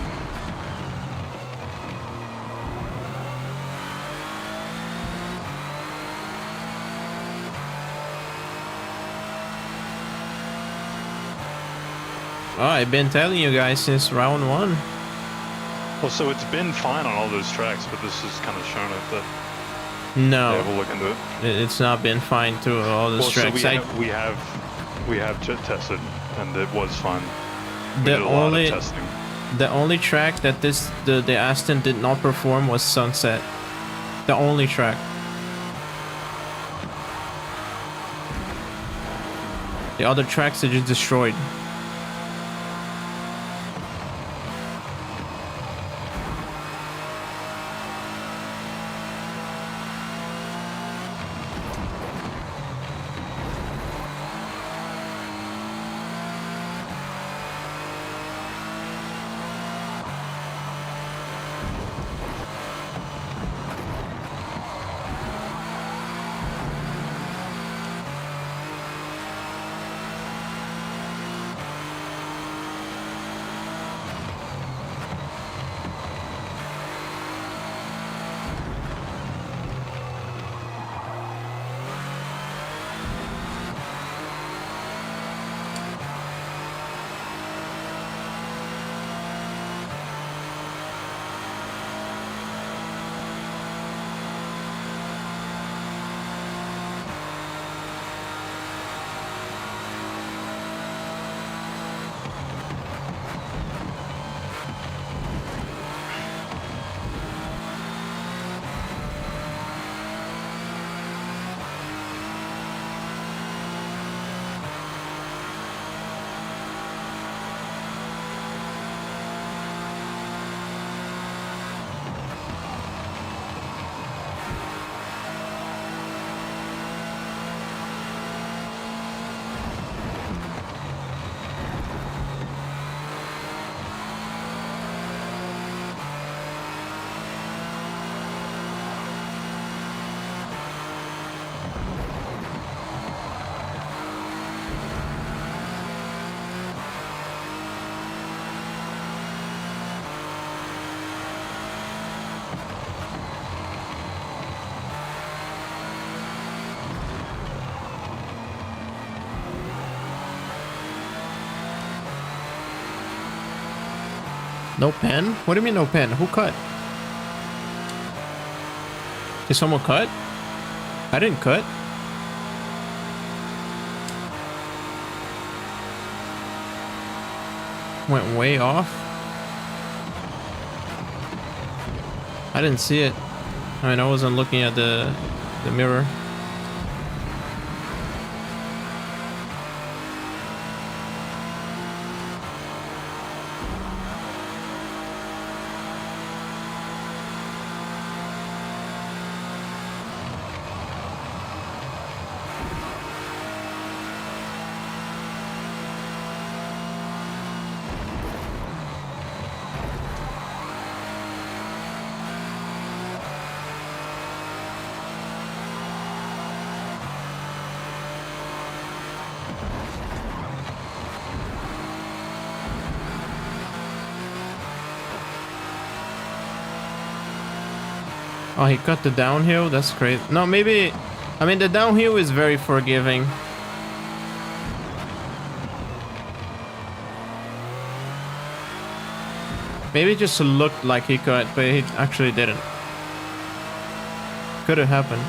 Oh, I've been telling you guys since round 1. Well, so it's been fine on all those tracks, but this has kind of shown it that. No, Yeah, we'll look into it. It's not been fine to all those tracks. So we have tested, and it was fun. We The did a lot only- of testing. The only track that the Aston did not perform was Sunset. The only track. The other tracks are just destroyed. No pen? What do you mean no pen? Who cut? Did someone cut? I didn't cut. Went way off. I didn't see it. I mean, I wasn't looking at the mirror. Oh, he cut the downhill? That's great. No, maybe... I mean, the downhill is very forgiving. Maybe it just looked like he cut, but he actually didn't. Could have happened.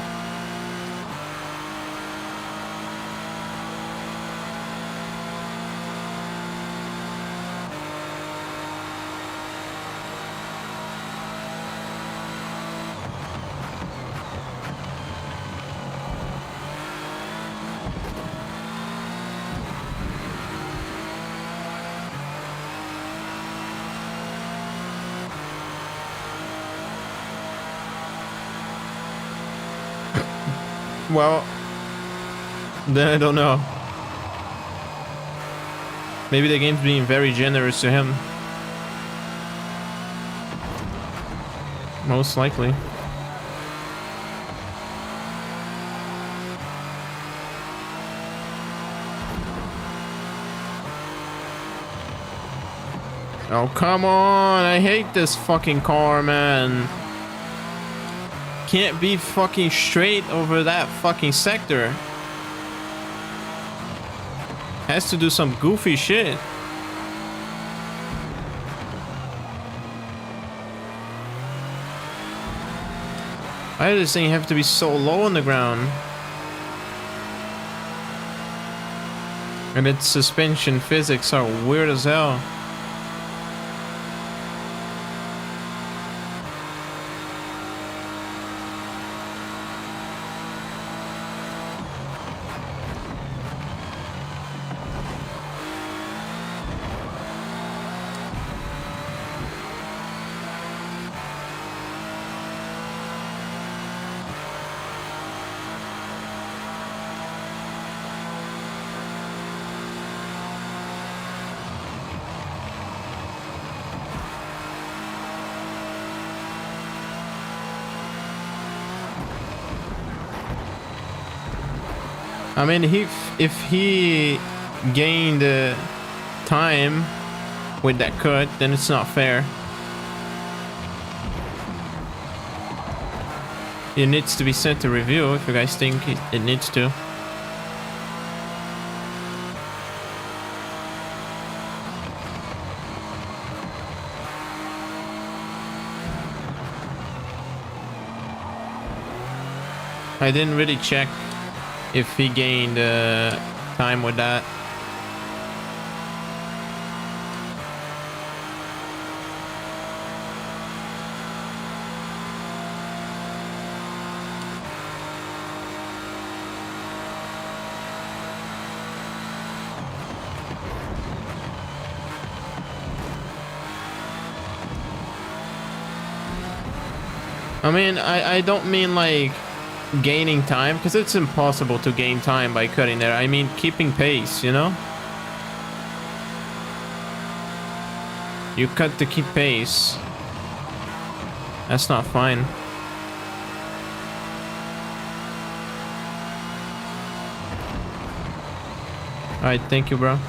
Well, then I don't know. Maybe the game's being very generous to him. Most likely. Oh, come on. I hate this fucking car, man. Can't be fucking straight over that fucking sector. Has to do some goofy shit. Why does this thing have to be so low on the ground? And its suspension physics are weird as hell. I mean, if he gained time with that cut, then it's not fair. It needs to be sent to review if you guys think it needs to. I didn't really check if he gained time with that. I mean, I don't mean like gaining time, because it's impossible to gain time by cutting there. I mean keeping pace, you know? You cut to keep pace. That's not fine. Alright, thank you, bro.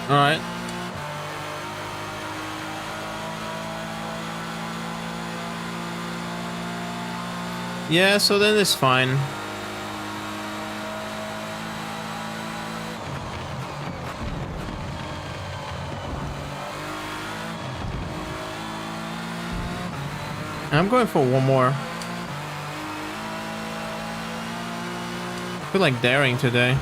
All right. Yeah, so then it's fine. I'm going for one more. I feel like daring today.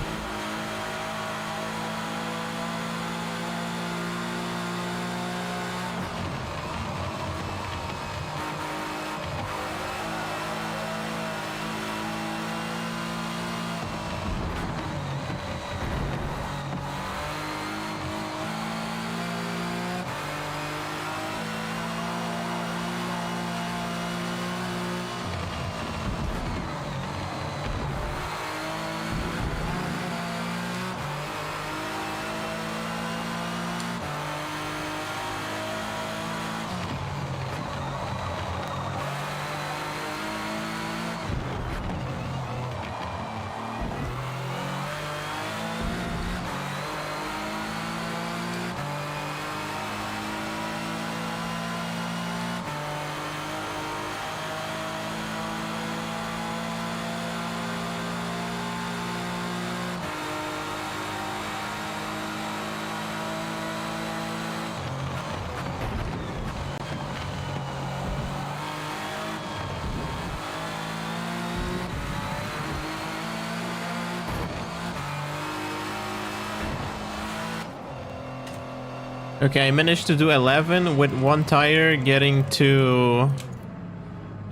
Okay, I managed to do 11 with one tire getting to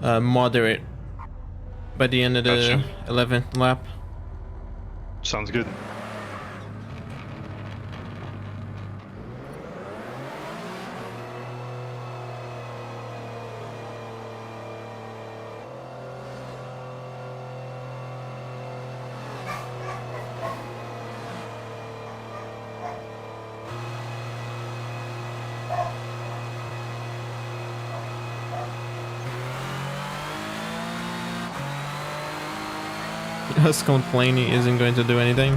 moderate by the end of the 11th lap. Sounds good. Us complaining isn't going to do anything.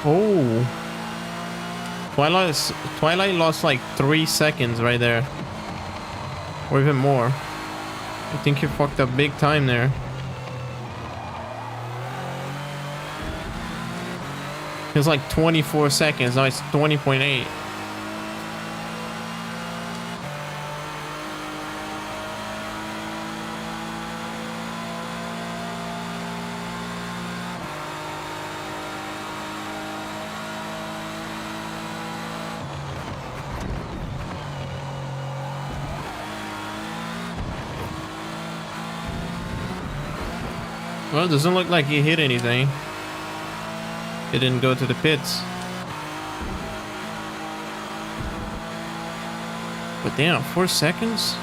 Oh, Twilight lost like 3 seconds right there, or even more. I think he fucked up big time there. It was like 24 seconds. Now it's 20.8. Well, it doesn't look like he hit anything. It didn't go to the pits. But damn, 4 seconds?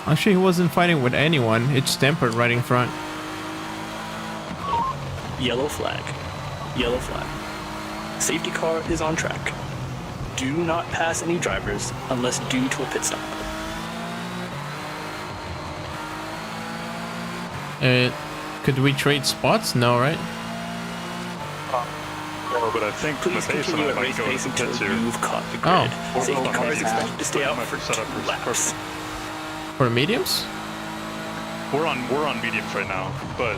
Actually, he wasn't fighting with anyone. It's tempered right in front. Yellow flag. Yellow flag. Safety car is on track. Do not pass any drivers unless due to a pit stop. Could we trade spots? No, right? No, but I think Please Matthias and continue I at might race go pace with the until pits here. you've caught the Oh. grid. Safety car is expected to stay out for set up 2 laps. For mediums? We're on mediums right now, but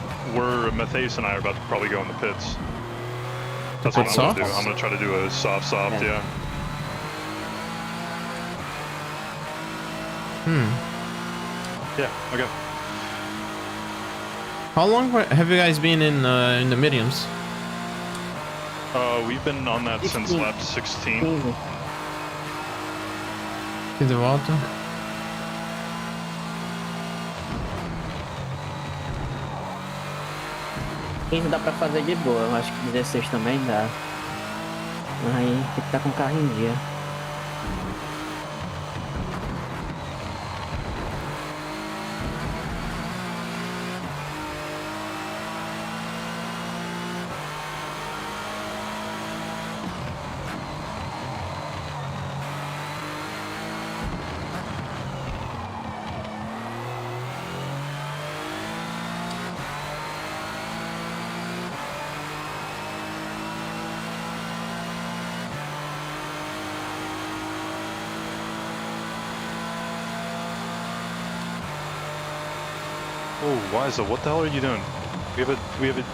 Matthias and I are about to probably go in the pits. That's what I'm gonna do. I'm gonna try to do a soft, yeah. Yeah, okay. How long have you guys been in the mediums? We've been on that since lap 16. Que de volta. Quinze dá pra fazer de boa, eu acho que 16 também dá. Aí tem que estar com o carro em dia. Oh, Wiza, what the hell are you doing? We have a.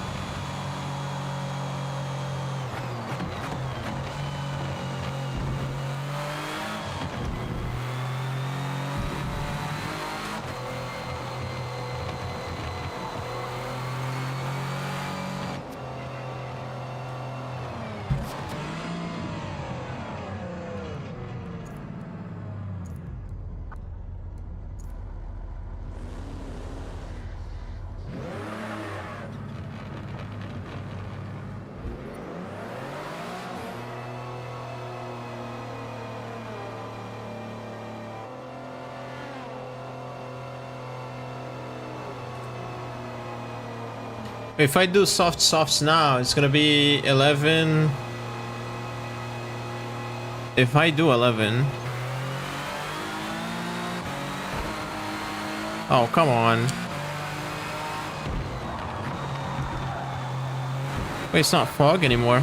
If I do softs now, it's gonna be 11. If I do 11. Oh, come on. Wait, it's not fog anymore.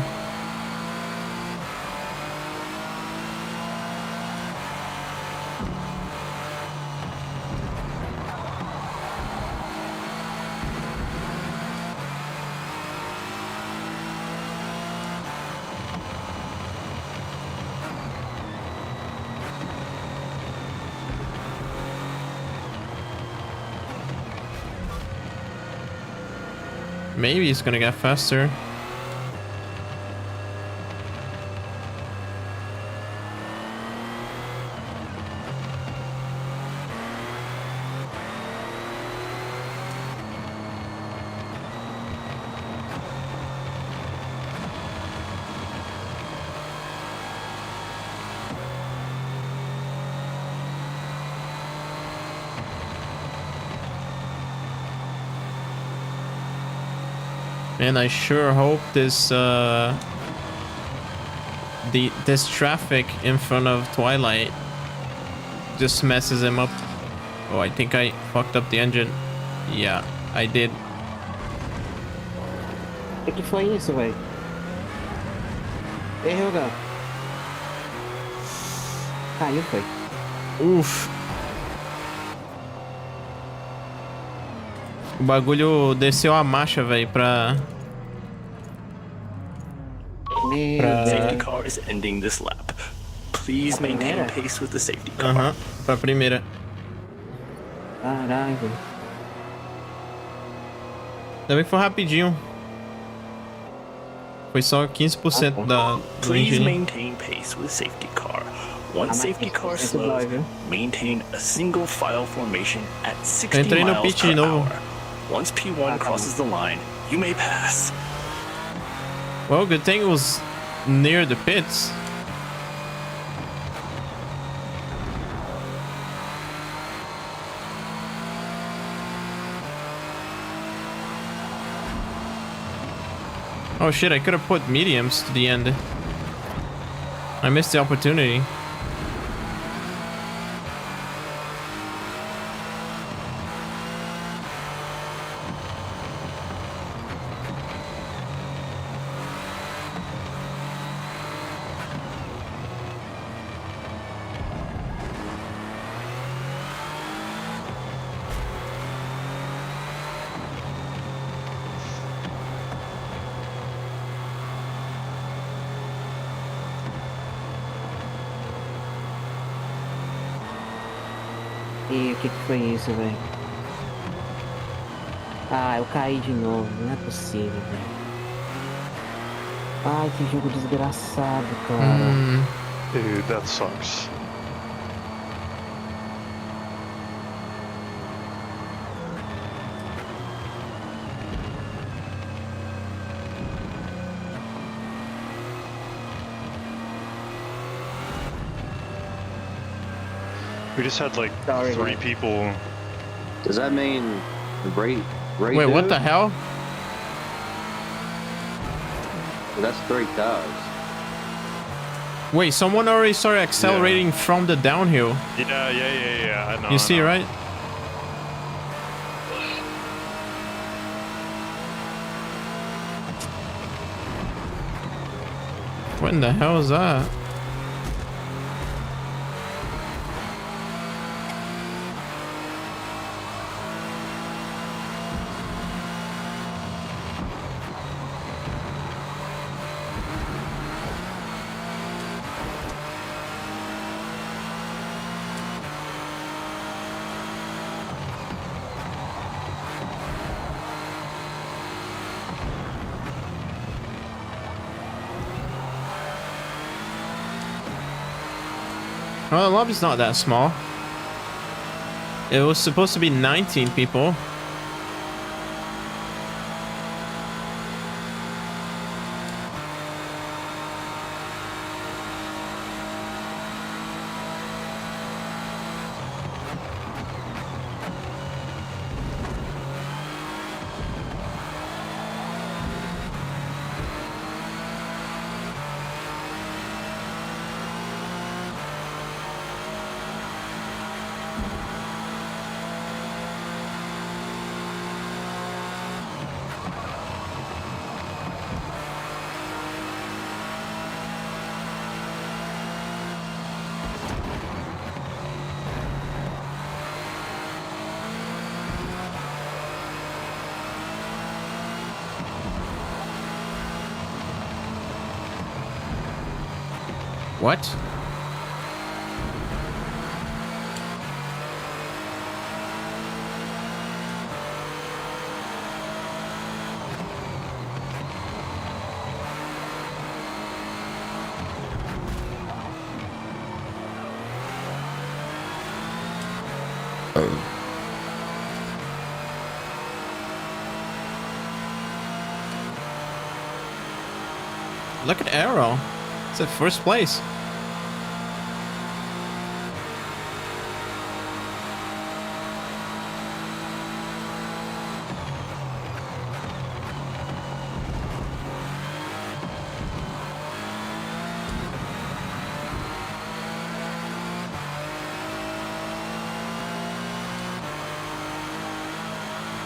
Maybe it's gonna get faster. And I sure hope this this traffic in front of Twilight just messes him up. Oh, I think I fucked up the engine. Yeah, I did. O que foi isso, velho? Ei, Rogão. Caiu, foi. Uf. O bagulho desceu a marcha, velho, pra... Safety car is ending this lap. Please maintain pace with the safety car. Aham, pra primeira. Caralho. Ainda bem que foi rapidinho. Foi só 15% do Please engine. maintain pace with safety car. Once safety car slows, maintain a single file formation at 60 Entrei no miles pit per de novo. hour. Once P1 crosses the line, you may pass. Well, good thing it was near the pits. Oh shit, I could have put mediums to the end. I missed the opportunity. E o que foi isso, velho? Ah, eu caí de novo. Não é possível, velho. Ai, que jogo desgraçado, cara. Dude, that sucks. We just had like Sorry, 3 man. people. Does that mean Ray Wait, what the hell? That's 3 cars. Wait, someone already started accelerating from the downhill. Yeah. I know. You see, right? What in the hell is that? Well, the lobby's not that small. It was supposed to be 19 people. What? Look at Arrow. It's at first place.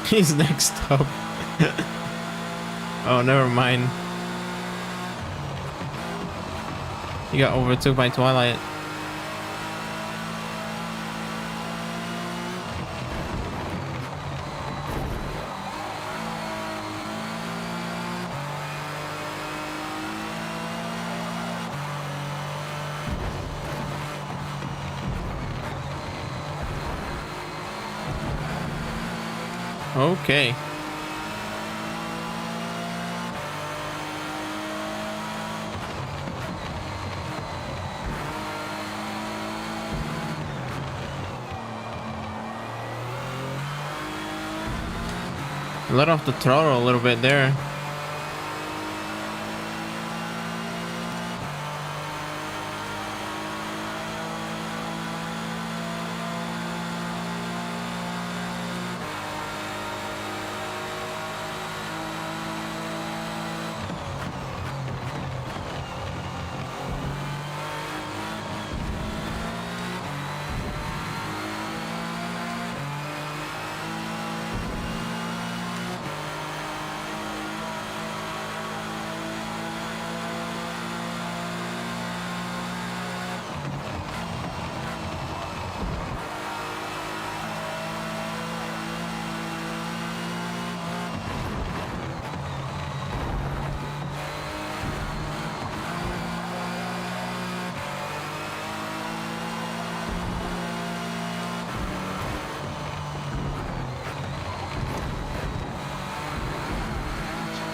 He's next up. Oh, never mind. He got overtook by Twilight. Okay. Let off the throttle a little bit there.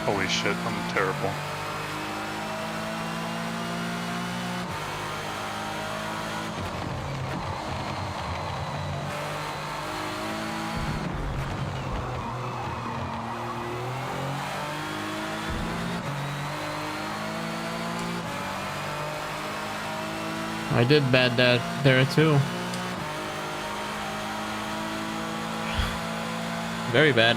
Holy shit, I'm terrible. I did bad that there too. Very bad.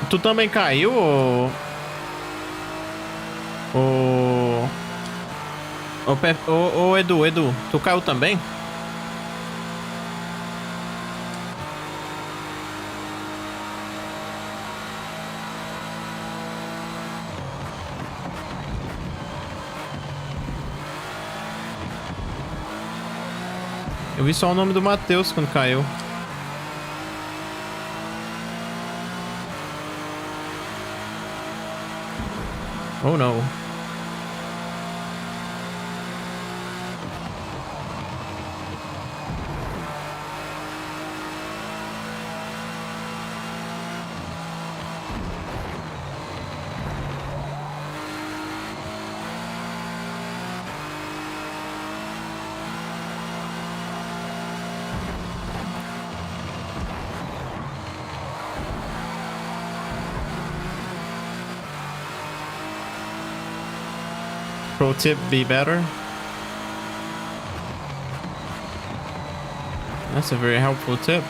Tu também caiu, ô Edu, tu caiu também? Eu vi só o nome do Matheus quando caiu. Oh no. Pro tip, be better. That's a very helpful tip.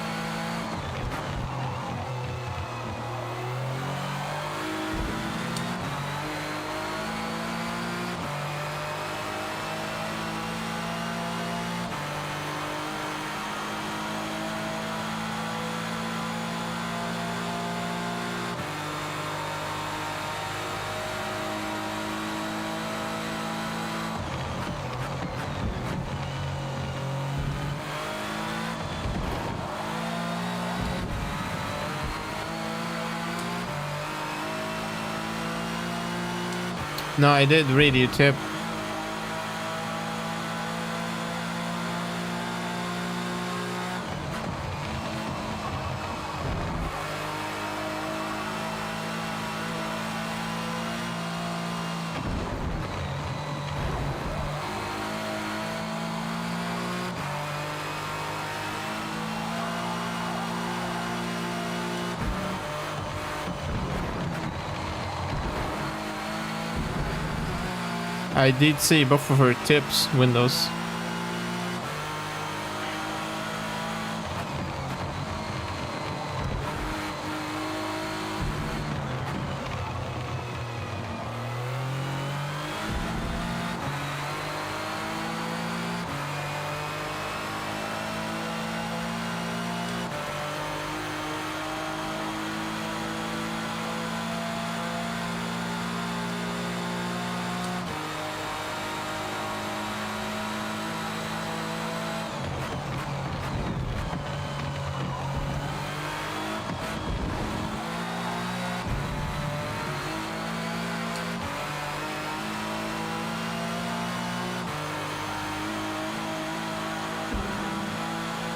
No, I did read your tip. I did see both of her tips windows.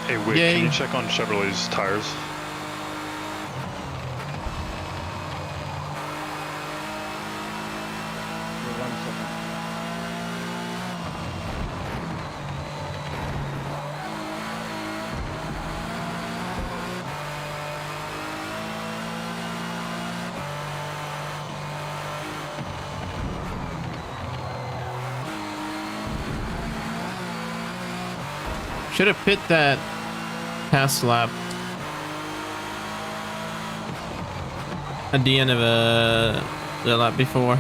Hey, Wick, Yay. can you check on Chevrolet's tires? Should have pit that past lap at the end of the lap before.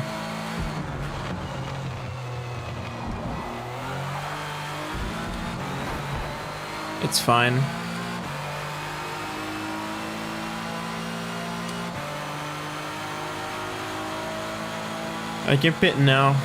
It's fine. I can pit now.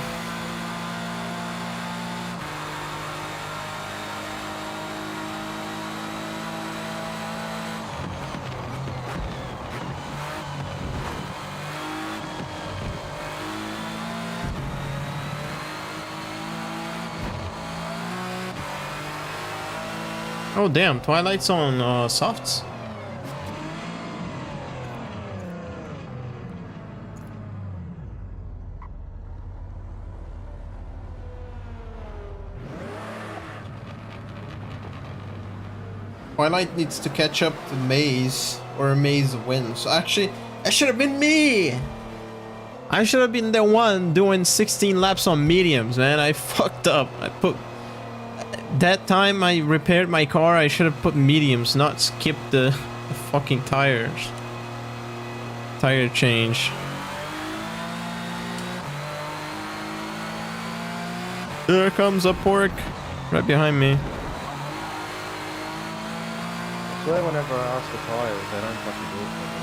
Oh damn, Twilight's on softs. Twilight needs to catch up to Maze, or Maze wins. Actually, that should have been me! I should have been the one doing 16 laps on mediums, man. I fucked up. I put... That time I repaired my car, I should have put mediums, not skip the fucking tires. Tire change. There comes a pork right behind me. I swear whenever I ask for tires, they don't fucking do it for me.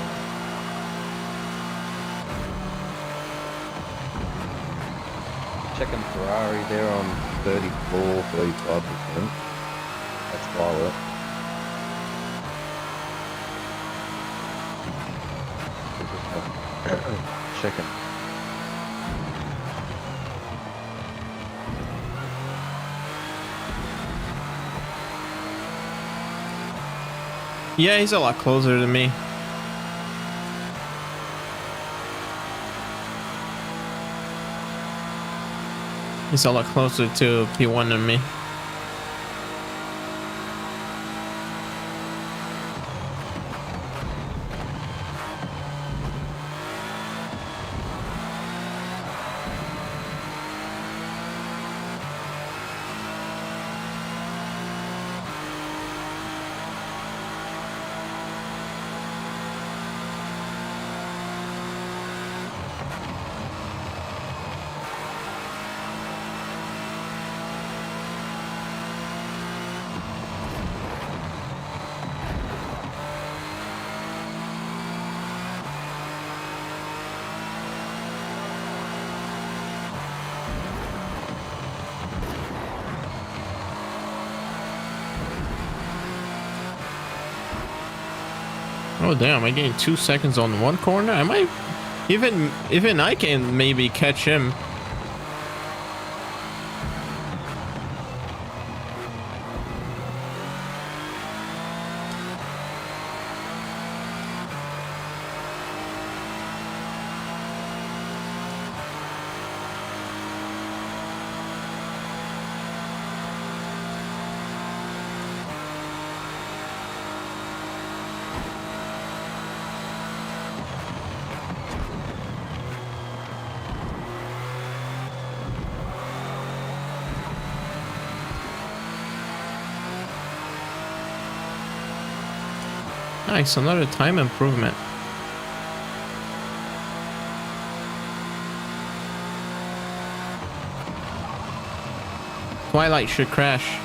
Checking Ferrari, they're on 34, 35%. That's Violet. Checking. Yeah, he's a lot closer than me. He's a lot closer to P1 than me. Oh damn, I gained 2 seconds on one corner. I might even I can maybe catch him. Nice, another time improvement. Twilight should crash.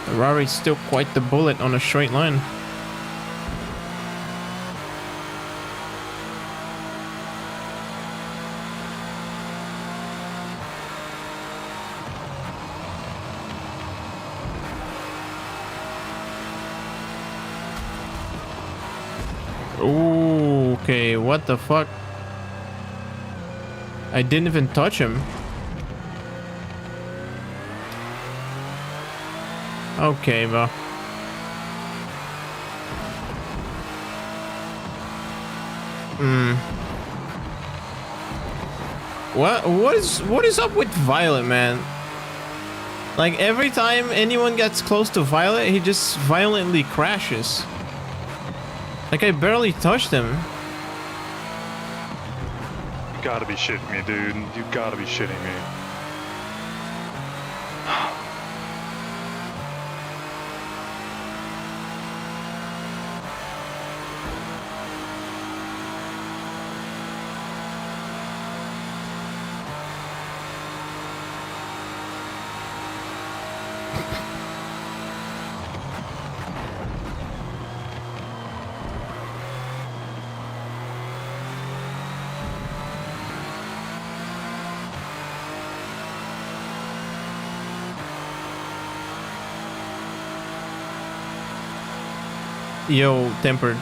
Ferrari's still quite the bullet on a straight line. Ooh, okay, what the fuck? I didn't even touch him. Okay, bro. What is up with Violet, man? Like every time anyone gets close to Violet, he just violently crashes. Like I barely touched him. You gotta be shitting me, dude. You gotta be shitting me. Yo, Tempered.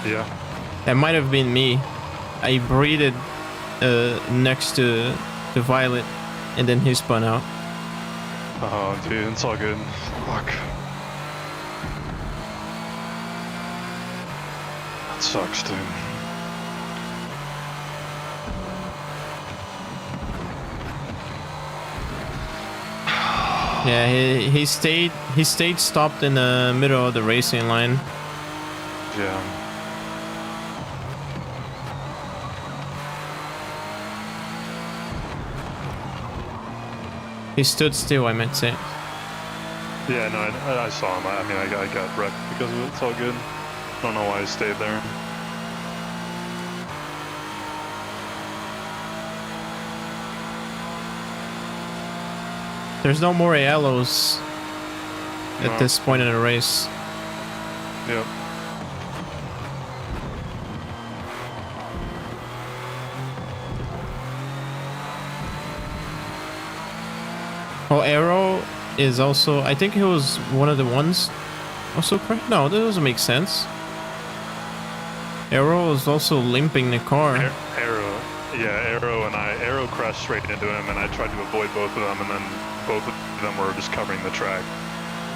Yeah. That might have been me. I breathed next to Violet, and then he spun out. Oh, dude, it's all good. Fuck. That sucks, dude. Yeah, he stayed stopped in the middle of the racing line. Yeah. He stood still, I meant to say. Yeah, no, I saw him. I mean, I got wrecked because of it. It's all good. Don't know why I stayed there. There's no more yellows at this point in the race. Yep. Oh, Arrow is also... I think he was one of the ones also crashed. No, that doesn't make sense. Arrow is also limping the car. Arrow, yeah, Arrow crashed straight into him, and I tried to avoid both of them, and then both of them were just covering the track.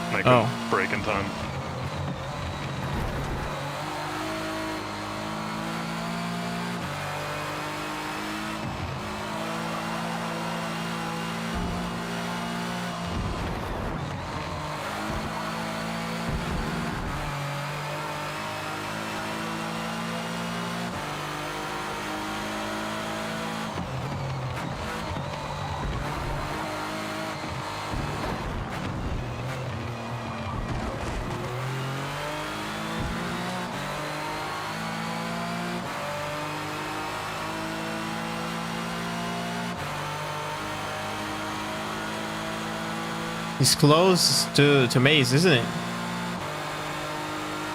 And I couldn't brake in time. He's close to Maze, isn't it?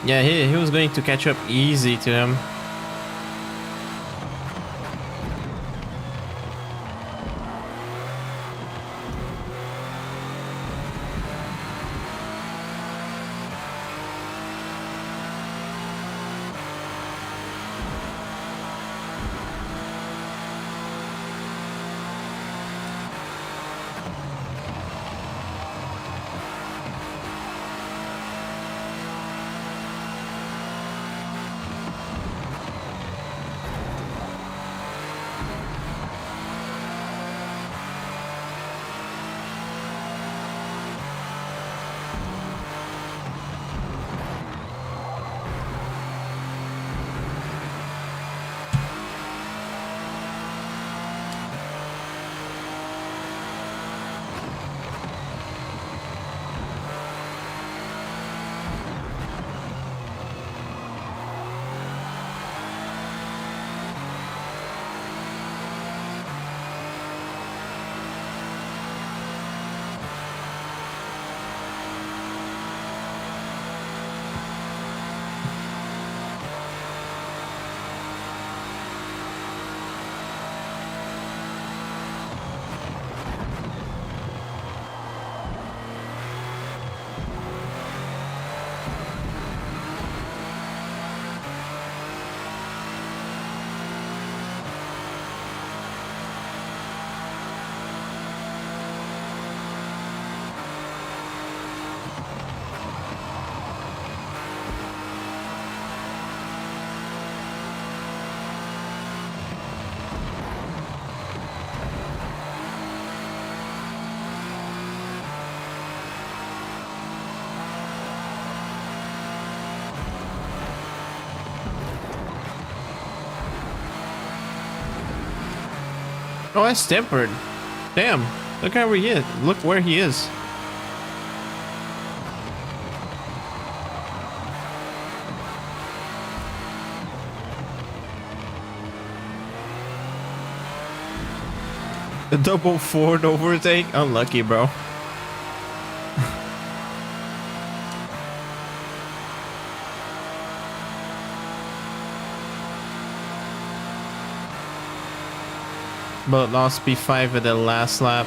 Yeah, he was going to catch up easy to him. Oh, that's tempered. Damn. Look how he is. Look where he is. A double Ford overtake? Unlucky, bro. But lost P5 at the last lap.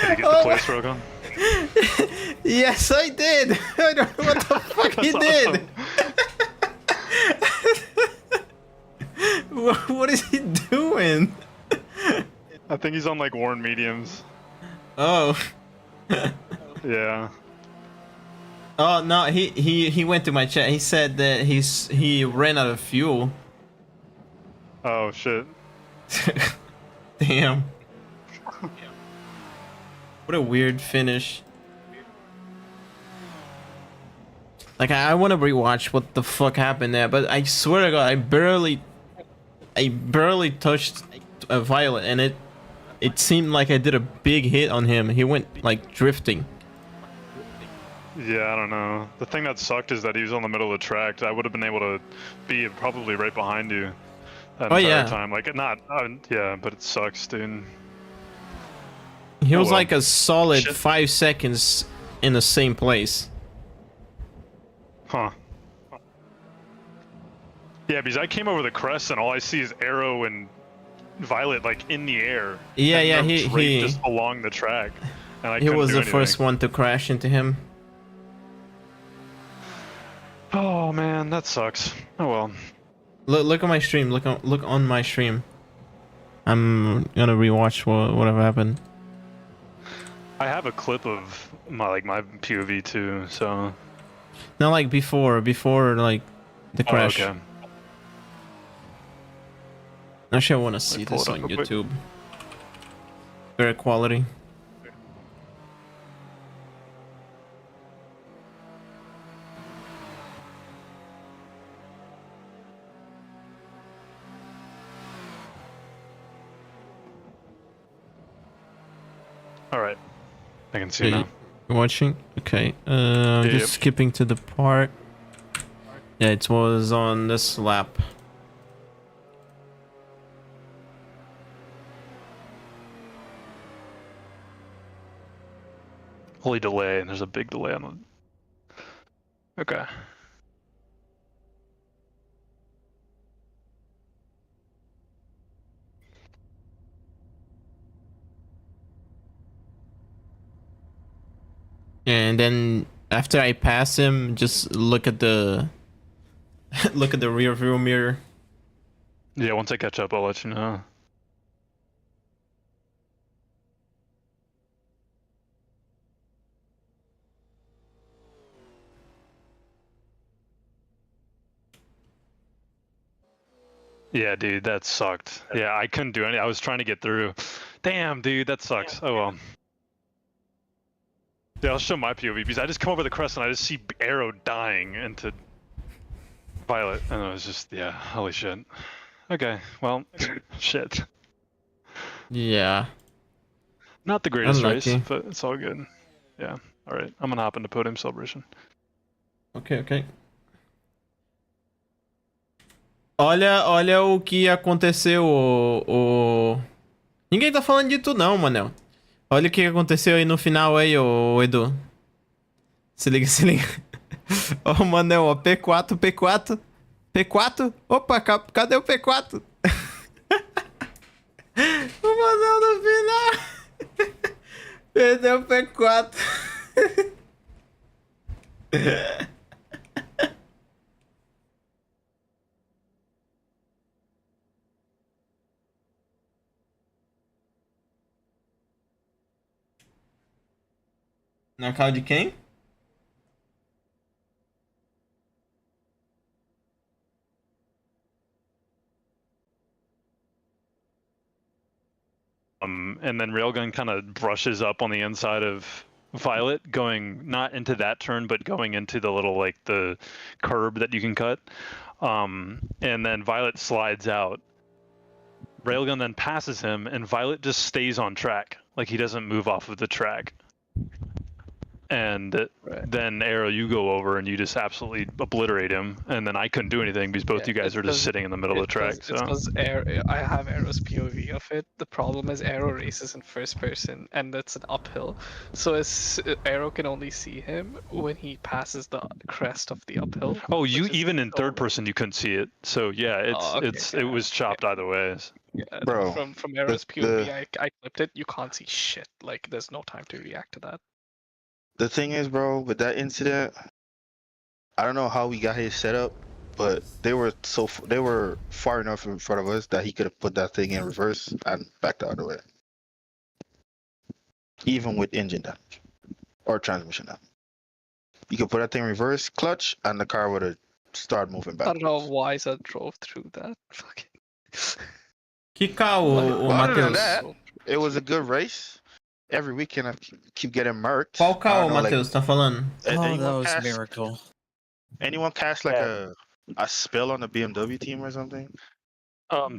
Did you get the place, Rogan? Yes, I did. I don't know what the fuck he did. What is he doing? I think he's on like worn mediums. Oh. Yeah. Oh no, he went to my chat. He said that he ran out of fuel. Oh shit. Damn. What a weird finish. Like I want to rewatch what the fuck happened there, but I swear to God, I barely touched a Violet, and it seemed like I did a big hit on him. He went like drifting. Yeah, I don't know. The thing that sucked is that he was on the middle of the track. I would have been able to be probably right behind you that entire time. Like not, yeah, but it sucks, dude. He was like a solid 5 seconds in the same place. Huh. Yeah, because I came over the crest and all I see is Arrow and Violet like in the air. Yeah, and yeah, he just along the track. And he was the first one to crash into him. Oh man, that sucks. Oh well. Look at my stream. Look on my stream. I'm gonna rewatch whatever happened. I have a clip of my POV too, so. Not like before like the crash. Oh, okay. Actually, I want to see this on YouTube. Better quality. All right, I can see now. You're watching? Okay. Just skipping to the part. Yeah, it was on this lap. Holy delay, and there's a big delay on the. Okay. And then after I pass him, just look at the look at the rear view mirror. Yeah, once I catch up, I'll let you know. Yeah, dude, that sucked. Yeah, I couldn't do anything. I was trying to get through. Damn, dude, that sucks. Oh well. Yeah, I'll show my POV because I just come over the crest and I just see Arrow dying into Violet, and I was just, yeah, holy shit. Okay, well, shit. Yeah. Not the greatest Unlucky. race, but it's all good. Yeah, all right. I'm gonna hop into podium celebration. Ok. Olha o que aconteceu, Ninguém tá falando de tu não, Manel. Olha o que aconteceu aí no final aí, ô Edu. Se liga, se liga. Ó, Manel, ó, P4. Opa, cadê o P4? O Manel no final. Perdeu o P4. Na cara de quem? And then Railgun kind of brushes up on the inside of Violet, going not into that turn, but going into the little like the curb that you can cut. And then Violet slides out. Railgun then passes him, and Violet just stays on track, like he doesn't move off of the track. And then Arrow, you go over and you just absolutely obliterate him, and then I couldn't do anything because both you guys are just sitting in the middle of the track. It's because I have Arrow's POV of it. The problem is Arrow races in first person, and it's an uphill. So Arrow can only see him when he passes the crest of the uphill. Oh, you even in third person you couldn't see it. So yeah, it was chopped either ways. Yeah, Bro, from Arrow's POV, I clipped it. You can't see shit. Like there's no time to react to that. the thing is, bro, with that incident, I don't know how we got his setup, but they were far enough in front of us that he could have put that thing in reverse and backed the other way, even with engine damage or transmission damage. You could put that thing in reverse, clutch, and the car would have started moving back. I don't know why I drove through that. Fucking. Kika o Other than Matheus? that, it was a good race. Every weekend I keep getting murked. Qual carro, Matheus, tá falando? Anyone that was cast- miracle. Anyone cast like a spill on the BMW team or something?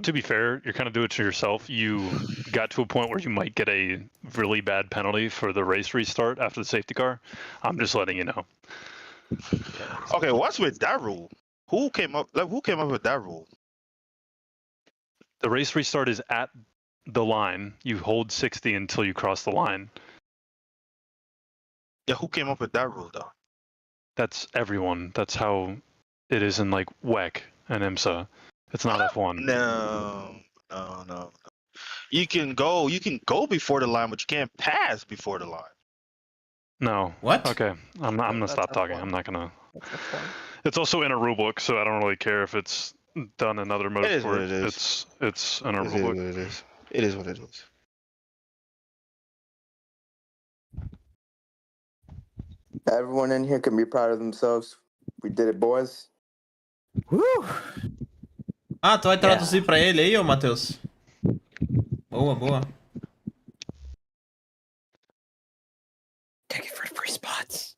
To be fair, you're kind of doing it to yourself. You got to a point where you might get a really bad penalty for the race restart after the safety car. I'm just letting you know. Okay, what's with that rule? Who came up with that rule? The race restart is at the line. You hold 60 until you cross the line. Yeah, who came up with that rule though? That's everyone. That's how it is in like WEC and IMSA. It's not F1. No. You can go before the line, but you can't pass before the line. No. What? Okay. I'm gonna stop talking. I'm not gonna. It's also in a rule book, so I don't really care if it's done in other modes. It is what it is. It's in a It is rule what book. it is. It is what it is. Everyone in here can be proud of themselves. We did it, boys. Ah, tu vai traduzir pra ele aí, ô Matheus? Boa, boa. Take it for the free spots.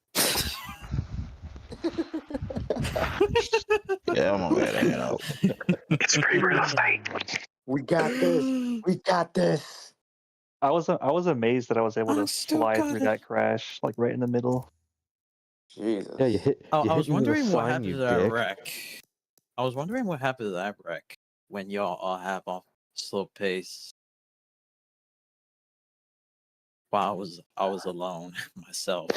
Yeah, I'm gonna let it out. It's free real estate. We got this. We got this. I was amazed that I was able to fly through that crash, like right in the middle. Jesus. Yeah, you hit. I you was hit me with a wondering what sign, happened you to that dick. wreck. I was wondering what happened to that wreck when y'all all have off slow pace. While I was alone myself.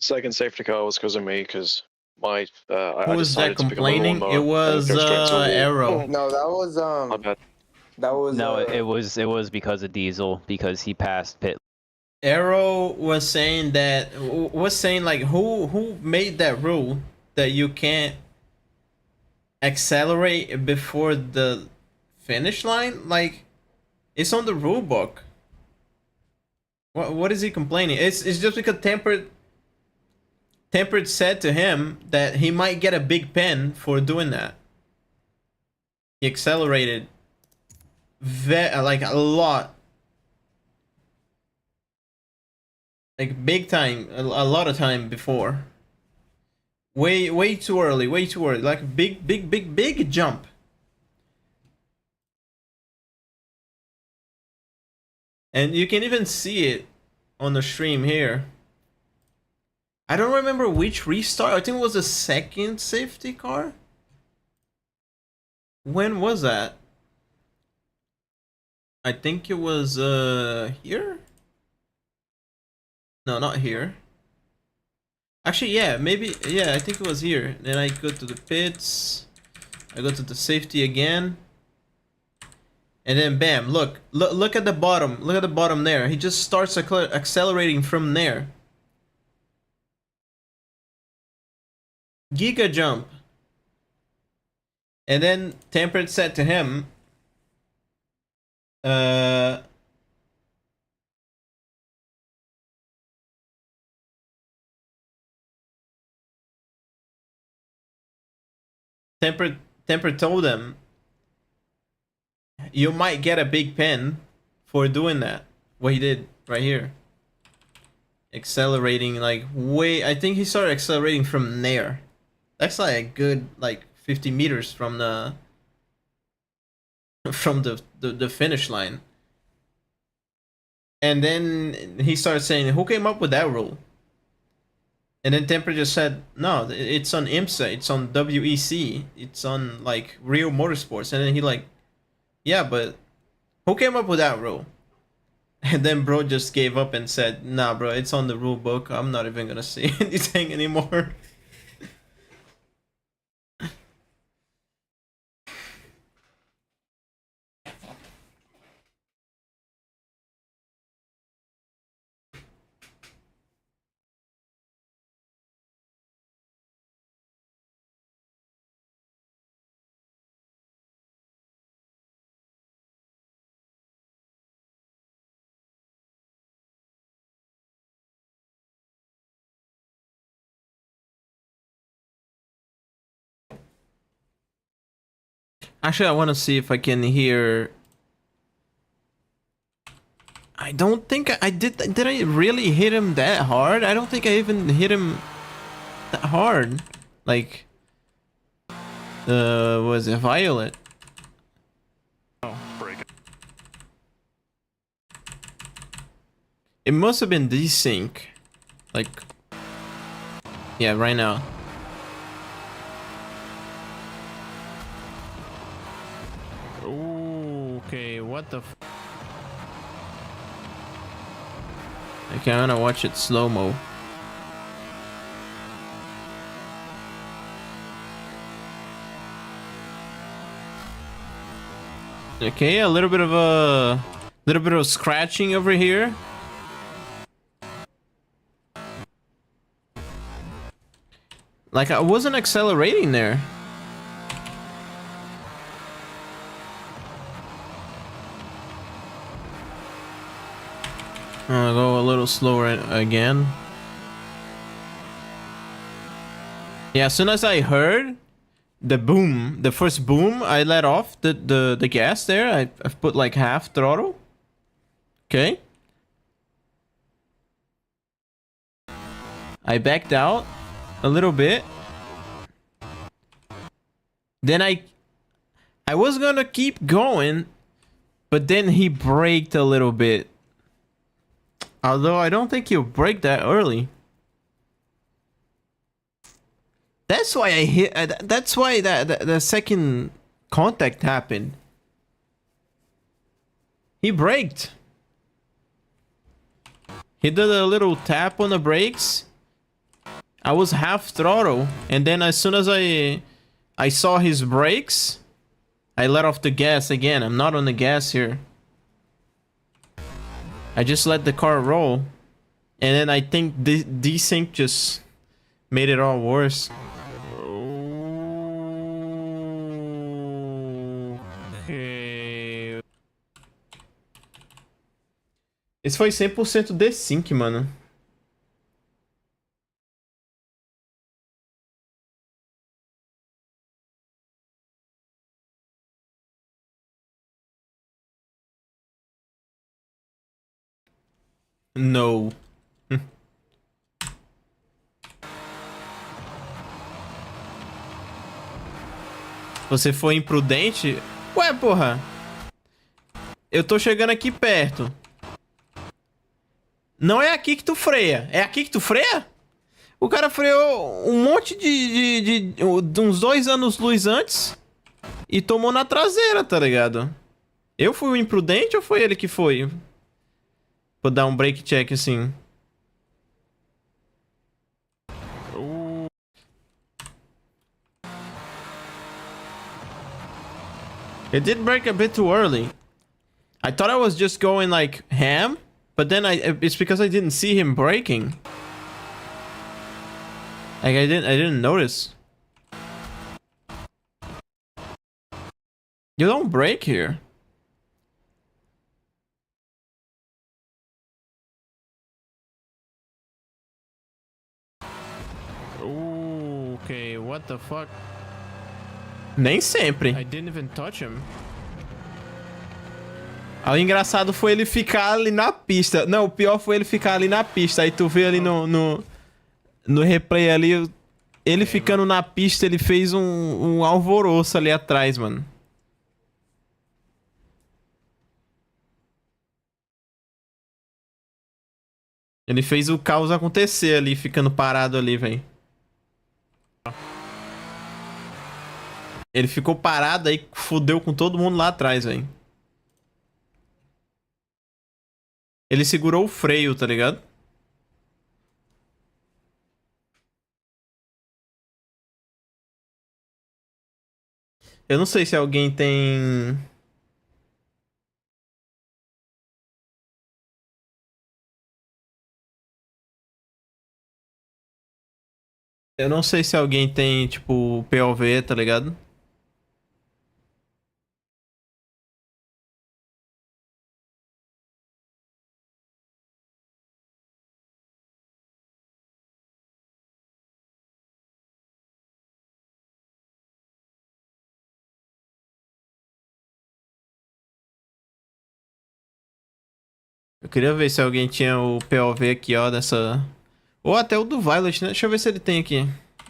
Second safety car was because of me, because I Who was that decided to become a complaining? lawnmower It and was go straight into a wall. Arrow. No, that was My bad. that was No, it was because of Diesel, because he passed pit. Arrow was saying like who made that rule that you can't accelerate before the finish line? Like, it's on the rule book. What is he complaining? It's just because Tempered said to him that he might get a big pen for doing that. He accelerated like a lot. Like big time, a lot of time before. Way too early, like big jump. And you can even see it on the stream here. I don't remember which restart. I think it was the second safety car. When was that? I think it was here? No, not here. Actually, yeah, maybe, yeah, I think it was here. Then I go to the pits. I go to the safety again. And then bam, look at the bottom. Look at the bottom there. He just starts accelerating from there. Giga jump. And then Tempered said to him, Tempered told him, you might get a big pen for doing that. What he did right here. Accelerating like way. I think he started accelerating from there. That's like a good like 50 meters from the finish line. And then he started saying, who came up with that rule? And then Temper just said, no, it's on IMSA, it's on WEC, it's on like Real Motorsports. And then he like, yeah, but who came up with that rule? And then bro just gave up and said, nah bro, it's on the rule book, I'm not even gonna say anything anymore. Actually, I want to see if I can hear. I don't think I did. Did I really hit him that hard? I don't think I even hit him that hard. Like, was it Violet? Oh, break it. It must have been desync. Like, yeah, right now. Okay, what the f... Okay, I'm gonna watch it slow-mo. Okay, a little bit of scratching over here. Like I wasn't accelerating there. I'll go a little slower again. Yeah, as soon as I heard the boom, the first boom, I let off the gas there. I've put like half throttle. Okay. I backed out a little bit. Then I was gonna keep going, but then he braked a little bit. Although I don't think he'll brake that early. That's why I hit. That's why the second contact happened. He braked. He did a little tap on the brakes. I was half throttle, and then as soon as I saw his brakes, I let off the gas again. I'm not on the gas here. I just let the car roll, and then I think desync just made it all worse. Okay. Esse foi 100% desync, mano. No. Você foi imprudente? Ué, porra. Eu tô chegando aqui perto. Não é aqui que tu freia. É aqui que tu freia? O cara freou um monte de uns 2 anos luz antes e tomou na traseira, tá ligado? Eu fui o imprudente ou foi ele que foi? Vou dar um brake check assim. It did brake a bit too early. I thought I was just going like ham, but then it's because I didn't see him braking. Like I didn't notice. You don't brake here. Okay, what the fuck? Nem sempre. I didn't even touch him. Aí o engraçado foi ele ficar ali na pista. Não, o pior foi ele ficar ali na pista. Aí tu vê ali no replay ali, ele ficando na pista, ele fez um alvoroço ali atrás, mano. Ele fez o caos acontecer ali, ficando parado ali, velho. Ele ficou parado aí, fudeu com todo mundo lá atrás, velho. Ele segurou o freio, tá ligado? Eu não sei se alguém tem... Eu não sei se alguém tem, tipo, POV, tá ligado? Eu queria ver se alguém tinha o POV aqui, ó, dessa... Ou até o do Violet, né? Deixa eu ver se ele tem aqui.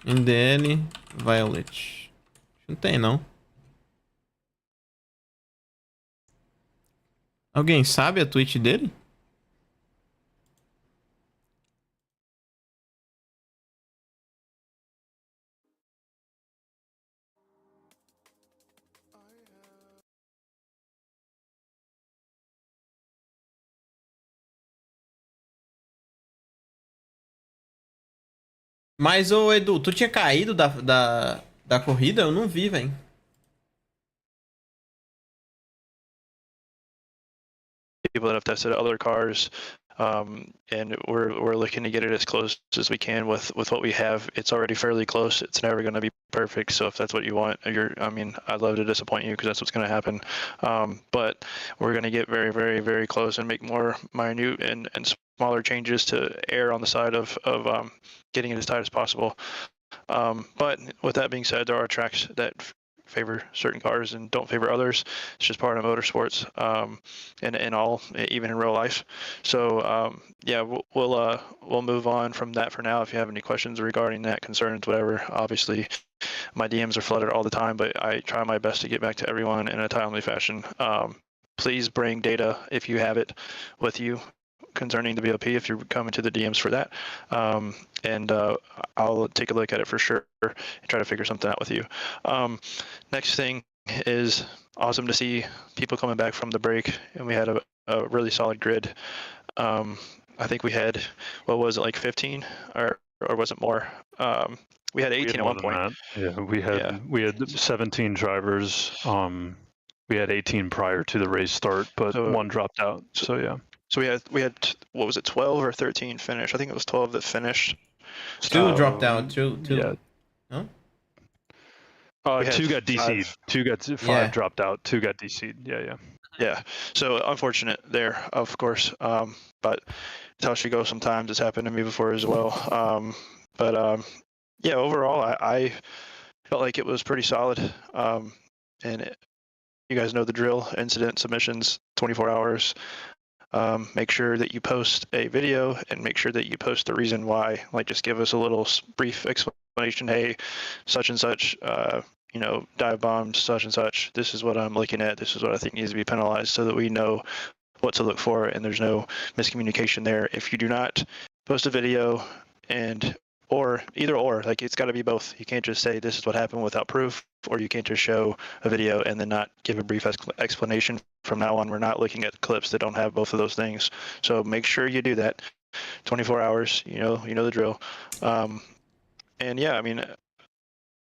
NDL Violet. Não tem, não. Alguém sabe a tweet dele? Mas, ô Edu, tu tinha caído da corrida? Eu não vi, velho. People that have tested other cars, and we're looking to get it as close as we can with what we have. It's already fairly close. It's never going to be perfect. So if that's what you want, I mean, I'd love to disappoint you because that's what's going to happen. But we're going to get very, very, very close and make more minute and smaller changes to err on the side of getting it as tight as possible. But with that being said, there are tracks that favor certain cars and don't favor others. It's just part of motorsports, in all, even in real life. So yeah, we'll move on from that for now. If you have any questions regarding that, concerns, whatever, obviously my DMs are flooded all the time, but I try my best to get back to everyone in a timely fashion. Please bring data if you have it with you concerning the BOP if you're coming to the DMs for that, and I'll take a look at it for sure and try to figure something out with you. Next thing is awesome to see people coming back from the break, and we had a really solid grid. I think we had, what was it, like 15 or was it more? We had 18 at one point. Yeah, we had 17 drivers. We had 18 prior to the race start, but one dropped out. So yeah. So we had what was it, 12 or 13 finish? I think it was 12 that finished. Two dropped out. Two. Yeah. Huh? Two got DC'd. Two got five dropped out. Two got DC'd. Yeah. Yeah. So unfortunate there, of course. But it's how she goes sometimes. It's happened to me before as well. Yeah, overall, I felt like it was pretty solid. You guys know the drill: incident submissions, 24 hours. Make sure that you post a video and make sure that you post the reason why. Like, just give us a little brief explanation. Hey, such and such, dive bombed such and such. This is what I'm looking at. This is what I think needs to be penalized, so that we know what to look for and there's no miscommunication there. If you do not post a video or either or, like, it's got to be both. You can't just say this is what happened without proof, or you can't just show a video and then not give a brief explanation. From now on, we're not looking at clips that don't have both of those things. So make sure you do that. 24 hours, you know the drill. And yeah, I mean, as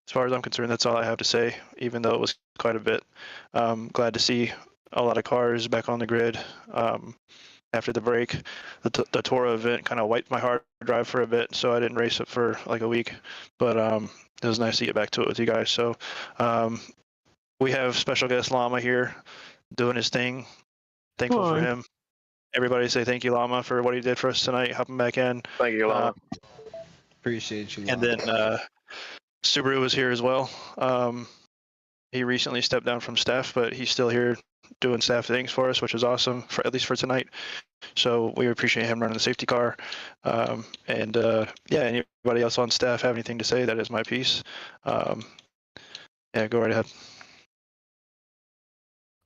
far as I'm concerned, that's all I have to say, even though it was quite a bit. Glad to see a lot of cars back on the grid. After the break, the Toro event kind of wiped my hard drive for a bit, so I didn't race it for like a week. But it was nice to get back to it with you guys. So we have special guest Llama here doing his thing. Thankful for him. Everybody say thank you, Llama, for what he did for us tonight, hopping back in. Thank you, Llama. Appreciate you, And then Subaru was here as well. He recently stepped down from staff, but he's still here doing staff things for us, which is awesome, for at least for tonight. So we appreciate him running the safety car. Yeah, anybody else on staff have anything to say? That is my piece. Yeah, go right ahead.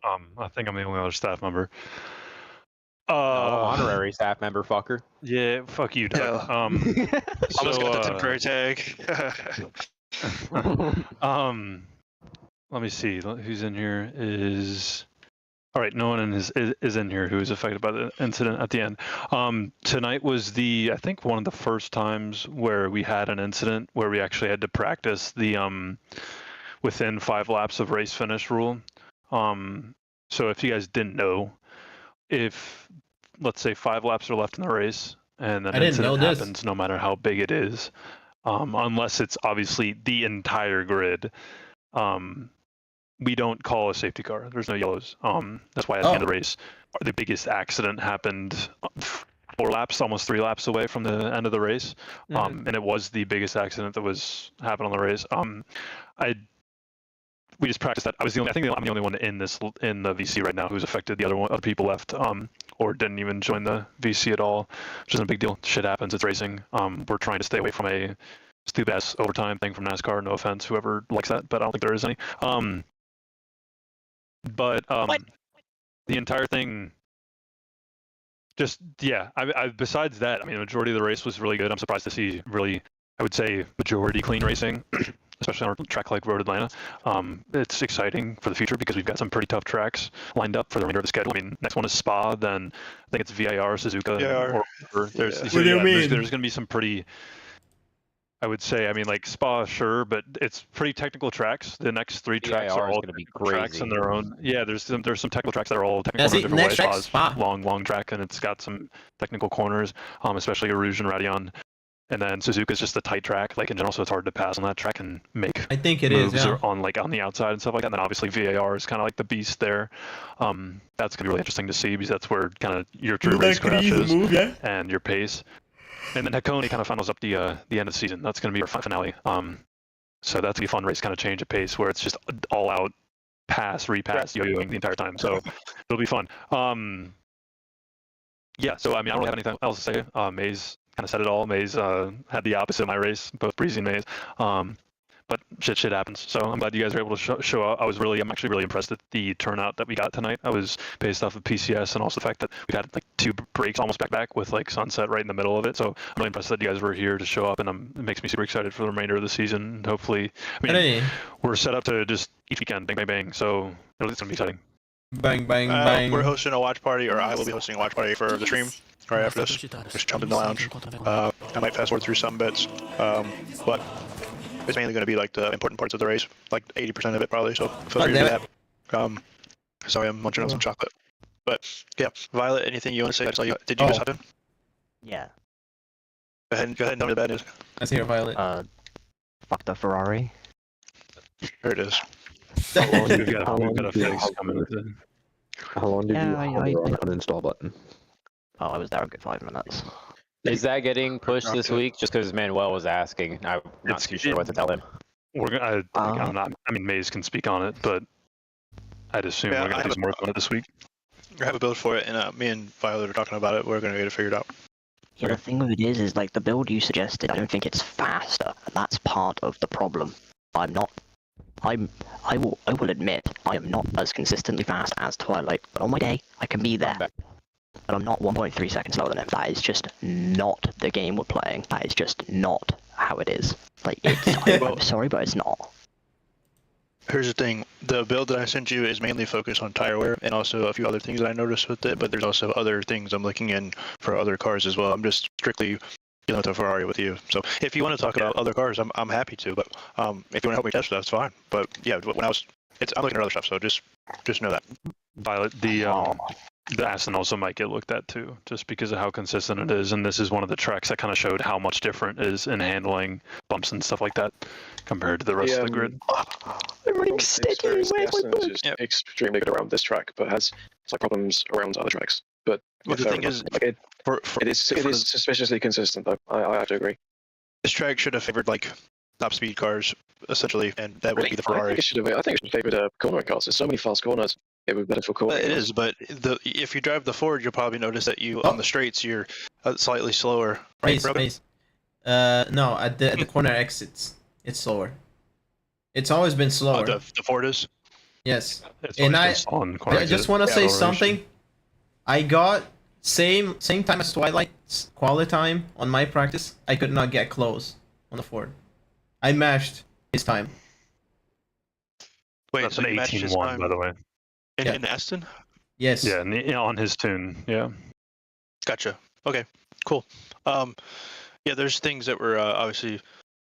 I think I'm the only other staff member. Honorary staff member, fucker. Yeah, fuck you, Doug. Yeah. Almost got the temporary tag. Let me see. Who's in here? All right, no one is in here who was affected by the incident at the end. Tonight was I think one of the first times where we had an incident where we actually had to practice the within 5 laps of race finish rule. So if you guys didn't know, if let's say 5 laps are left in the race and an incident happens, no matter how big it is, unless it's obviously the entire grid, we don't call a safety car. There's no yellows. That's why at the end of the race, the biggest accident happened 4 laps, almost 3 laps away from the end of the race, and it was the biggest accident that happened on the race. We just practiced that. I'm the only one in the VC right now who's affected. The other people left or didn't even join the VC at all, which isn't a big deal. Shit happens. It's racing. We're trying to stay away from a stupid ass overtime thing from NASCAR. No offense, whoever likes that, but I don't think there is any. The entire thing, just yeah. Besides that, I mean, the majority of the race was really good. I'm surprised to see really, I would say, majority clean racing. Especially on a track like Road Atlanta. It's exciting for the future because we've got some pretty tough tracks lined up for the remainder of the schedule. I mean, next one is Spa, then I think it's VIR, Suzuka. There's going to be some pretty, I would say, I mean, like Spa, sure, but it's pretty technical tracks. The next 3 tracks are all going to be tracks in their own. Yeah, there's some technical tracks that are all technical in different ways. Spa's long track, and it's got some technical corners, especially Rouge and Radion. And then Suzuka's just a tight track, like in general, so it's hard to pass on that track and make. I think it moves is, yeah. on the outside and stuff like that. And then obviously VAR is kind of like the beast there. That's gonna be really interesting to see because that's where kind of your true race crash is and your pace. And then Hakone kind of finals up the end of the season. That's gonna be our finale. So that's gonna be a fun race, kind of change of pace where it's just all out pass, repass, yo-yoing the entire time. So it'll be fun. Yeah. So I mean, I don't really have anything else to say. Maze kind of said it all. Maze had the opposite of my race, both Breezy and Maze. But shit happens. So I'm glad you guys were able to show up. I'm actually really impressed at the turnout that we got tonight. I was based off of PCS and also the fact that we had like 2 breaks almost back with like sunset right in the middle of it. So I'm really impressed that you guys were here to show up, and it makes me super excited for the remainder of the season. And hopefully, I mean, we're set up to just each weekend, bang, bang, bang. So it's gonna be exciting. Bang, bang, bang. We're hosting a watch party, or I will be hosting a watch party for the stream right after this. Just jump in the lounge. I might fast forward through some bits, but it's mainly going to be like the important parts of the race, like 80% of it probably. So feel free to do that. Sorry, I'm munching on some chocolate. But yeah, Violet, anything you want to say? Did you just hop in? Yeah. Go ahead and tell me the bad news. Let's hear Violet. Fuck the Ferrari. There it is. We've got a fix coming with it. How long did you hover on the uninstall button? Oh, I was there a good 5 minutes. Is that getting pushed this week? Just because Manuel was asking, I'm not too sure what to tell him. I'm not. I mean, Maze can speak on it, but I'd assume we're gonna do some work on it this week. I have a build for it, and me and Violet are talking about it. We're gonna get it figured out. Yeah, the thing with it is like the build you suggested. I don't think it's faster, and that's part of the problem. I will admit I am not as consistently fast as Twilight, but on my day I can be there. But I'm not 1.3 seconds slower than him. That is just not the game we're playing. That is just not how it is. Like, I'm sorry, but it's not. Here's the thing. The build that I sent you is mainly focused on tire wear and also a few other things that I noticed with it, but there's also other things I'm looking in for other cars as well. I'm just strictly dealing with the Ferrari with you. So if you want to talk about other cars, I'm happy to, but if you want to help me test it, that's fine. But yeah, I'm looking at other stuff, so just know that. Violet, the Aston also might get looked at too, just because of how consistent it is, and this is one of the tracks that kind of showed how much different it is in handling bumps and stuff like that compared to the rest of the grid. I'm running sticky. Is extremely good around this track, but has problems around other tracks. But the thing is, it is suspiciously consistent, though. I have to agree. This track should have favored like top speed cars, essentially, and that would be the Ferrari. I think it should have favored cornering cars. There's so many fast corners. It would be better for cool. It is, but if you drive the Ford, you'll probably notice that on the straights you're slightly slower. Right, Space. No, at the corner exits, it's slower. It's always been slower. The Ford is? Yes. It's And always been on corner I just exit want to say acceleration. something. I got same time as Twilight's quality time on my practice. I could not get close on the Ford. I mashed his time. Wait, That's so an you matched his 18-1, time by the way. in Aston? Yes. Yeah, on his tune. Yeah. Gotcha. Okay, cool. Yeah, there's things that we're obviously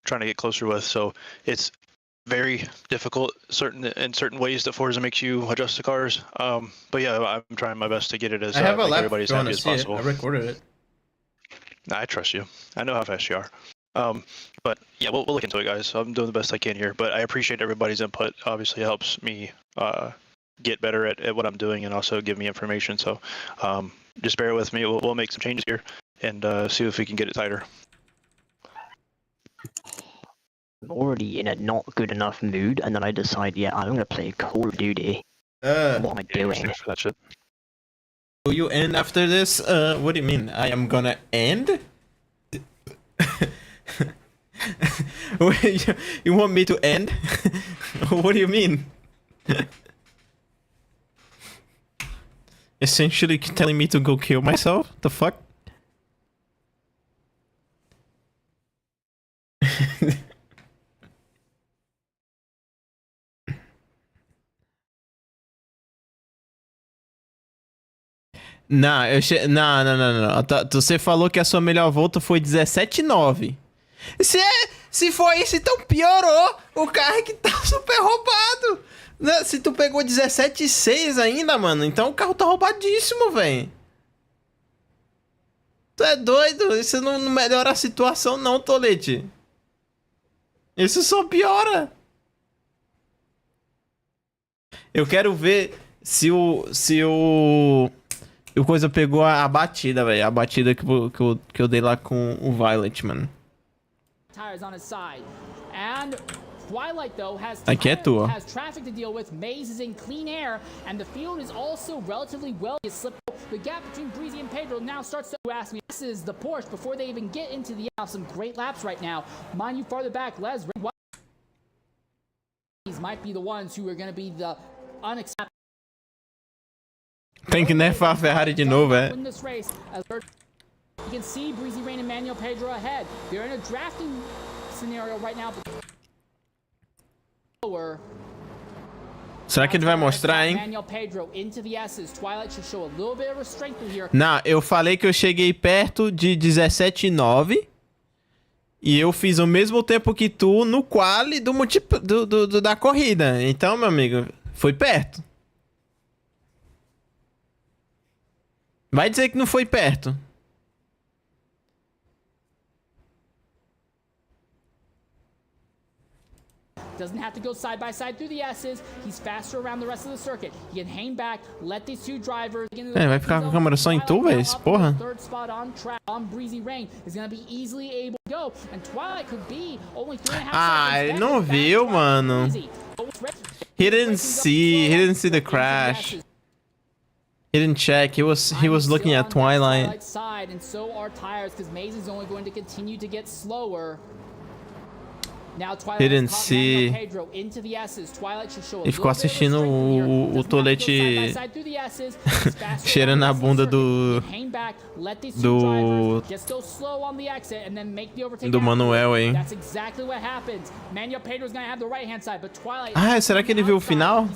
trying to get closer with. So it's very difficult in certain ways that Forza makes you adjust the cars. But yeah, I'm trying my best to get it as I have a make lap everybody if as you want happy to as see it. possible. I recorded it. I trust you. I know how fast you are. But yeah, we'll look into it, guys. I'm doing the best I can here. But I appreciate everybody's input. Obviously, it helps me get better at what I'm doing and also give me information. So just bear with me. We'll make some changes here and see if we can get it tighter. I'm already in a not good enough mood, and then I decide, yeah, I'm gonna play Call of Duty. What am I doing? For that shit. Will you end after this? What do you mean? I am gonna end? You want me to end? What do you mean? Essentially telling me to go kill myself? The fuck? Não, não. Você falou que a sua melhor volta foi 17,9. Se foi isso, então piorou. O carro é que tá super roubado. Se tu pegou 17,6 ainda, mano, então o carro tá roubadíssimo, velho. Tu é doido? Isso não melhora a situação não, Tolete. Isso só piora. Eu quero ver se o coisa pegou a batida, velho. A batida que eu dei lá com o Violet, mano. Twilight, though, has traffic to deal with. Maze is in clean air, and the field is also relatively well slipped. The gap between Breezy and Pedro now starts to ask me. This is the Porsche before they even get into the some great laps right now. Mind you, farther back, these might be the ones who are going to be the unacceptable. Tem que nerfar a Ferrari de novo, é. Win this race. You can see Breezy Rain and Manuel Pedro ahead. They're in a drafting scenario right now. Será que ele vai mostrar, hein? Não, eu falei que eu cheguei perto de 17,9 e eu fiz o mesmo tempo que tu no quali da corrida. Então, meu amigo, foi perto. Vai dizer que não foi perto. Doesn't have to go side by side through the S's. He's faster around the rest of the circuit. He can hang back, let these two drivers. Vai ficar com a câmera só em tu, velho? Porra. Third spot on track on Breezy Rain is going to be easily able to go, and Twilight could be only 3.5 seconds. Ah, ele não viu, mano. He didn't see the crash. He didn't check. He was looking at Twilight. Side, and so are tires, because Maze is only going to continue to get slower. He didn't see. Ele ficou assistindo o Tolete cheirando a bunda do Manuel aí. Ah, será que ele viu o final?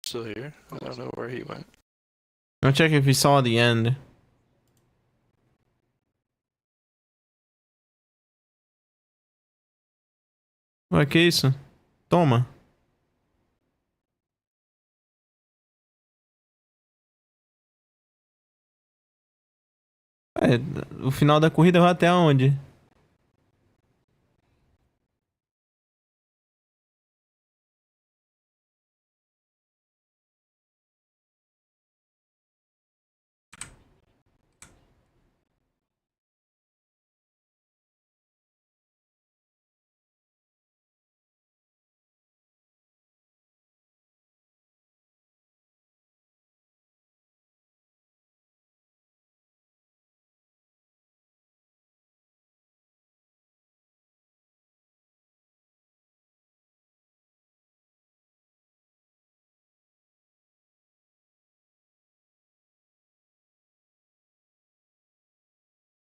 Still here? I don't know where he went. I'll check if he saw the end. Ué, que isso? Toma. O final da corrida vai até onde?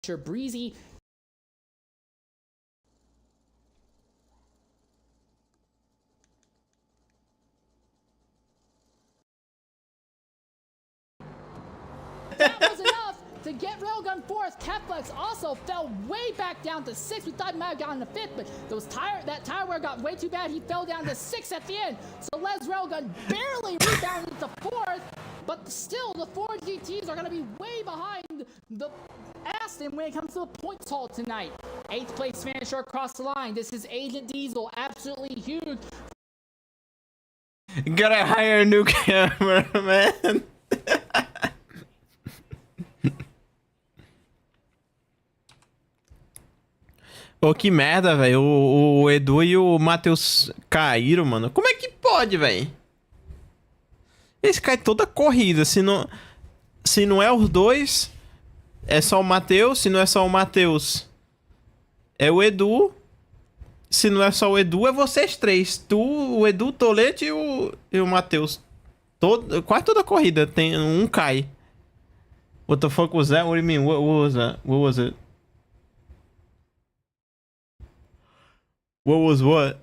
future. Breezy that was enough to get Railgun fourth. Keflex also fell way back down to 6th. We thought he might have gotten to 5th, but that tire wear got way too bad. He fell down to 6th at the end. So Les Railgun barely rebounded to 4th, but still the 4 GTs are going to be way behind the Aston when it comes to the points haul tonight. 8th place finisher across the line. This is Agent Diesel, absolutely huge. Gotta hire a new cameraman. Pô, que merda, velho. O Edu e o Matheus caíram, mano. Como é que pode, velho? Eles caem toda corrida. Se não é os dois, é só o Matheus. Se não é só o Matheus, é o Edu. Se não é só o Edu, é vocês três. Tu, o Edu, o Tolete e o Matheus. Quase toda corrida tem um cai. What the fuck was that? What do you mean? What was that? What was it? What was what?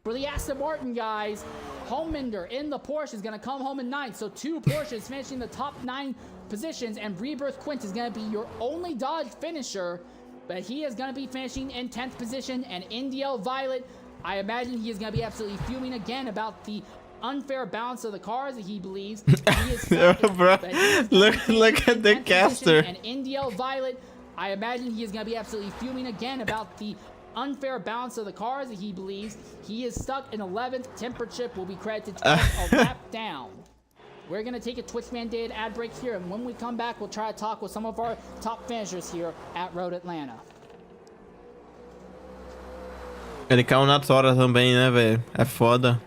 For the Aston Martin guys, Homelander in the Porsche is going to come home in 9th. So 2 Porsches finishing the top 9 positions, and Rebirth Quint is going to be your only Dodge finisher, but he is going to be finishing in 10th position. And Indiel Violet, I imagine he is going to be absolutely fuming again about the unfair balance of the cars that he believes. He is Bro, look at the caster. And Indiel Violet, I imagine he is going to be absolutely fuming again about the unfair balance of the cars that he believes. He is stuck in 11th. Temper Chip will be credited to a lap down. We're going to take a Twitch mandated ad break here, and when we come back, we'll try to talk with some of our top finishers here at Road Atlanta. Ele caiu na tora também, né, velho? É foda.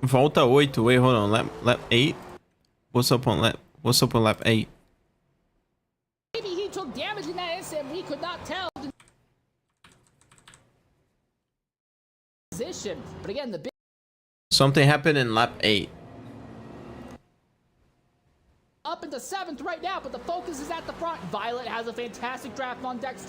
Volta 8. Wait, hold on. Lap 8? What's up on lap 8? Maybe he took damage in that instant. We could not tell the position. But again, the big Something happened in lap 8. up into 7th right now, but the focus is at the front. Violet has a fantastic draft on decks.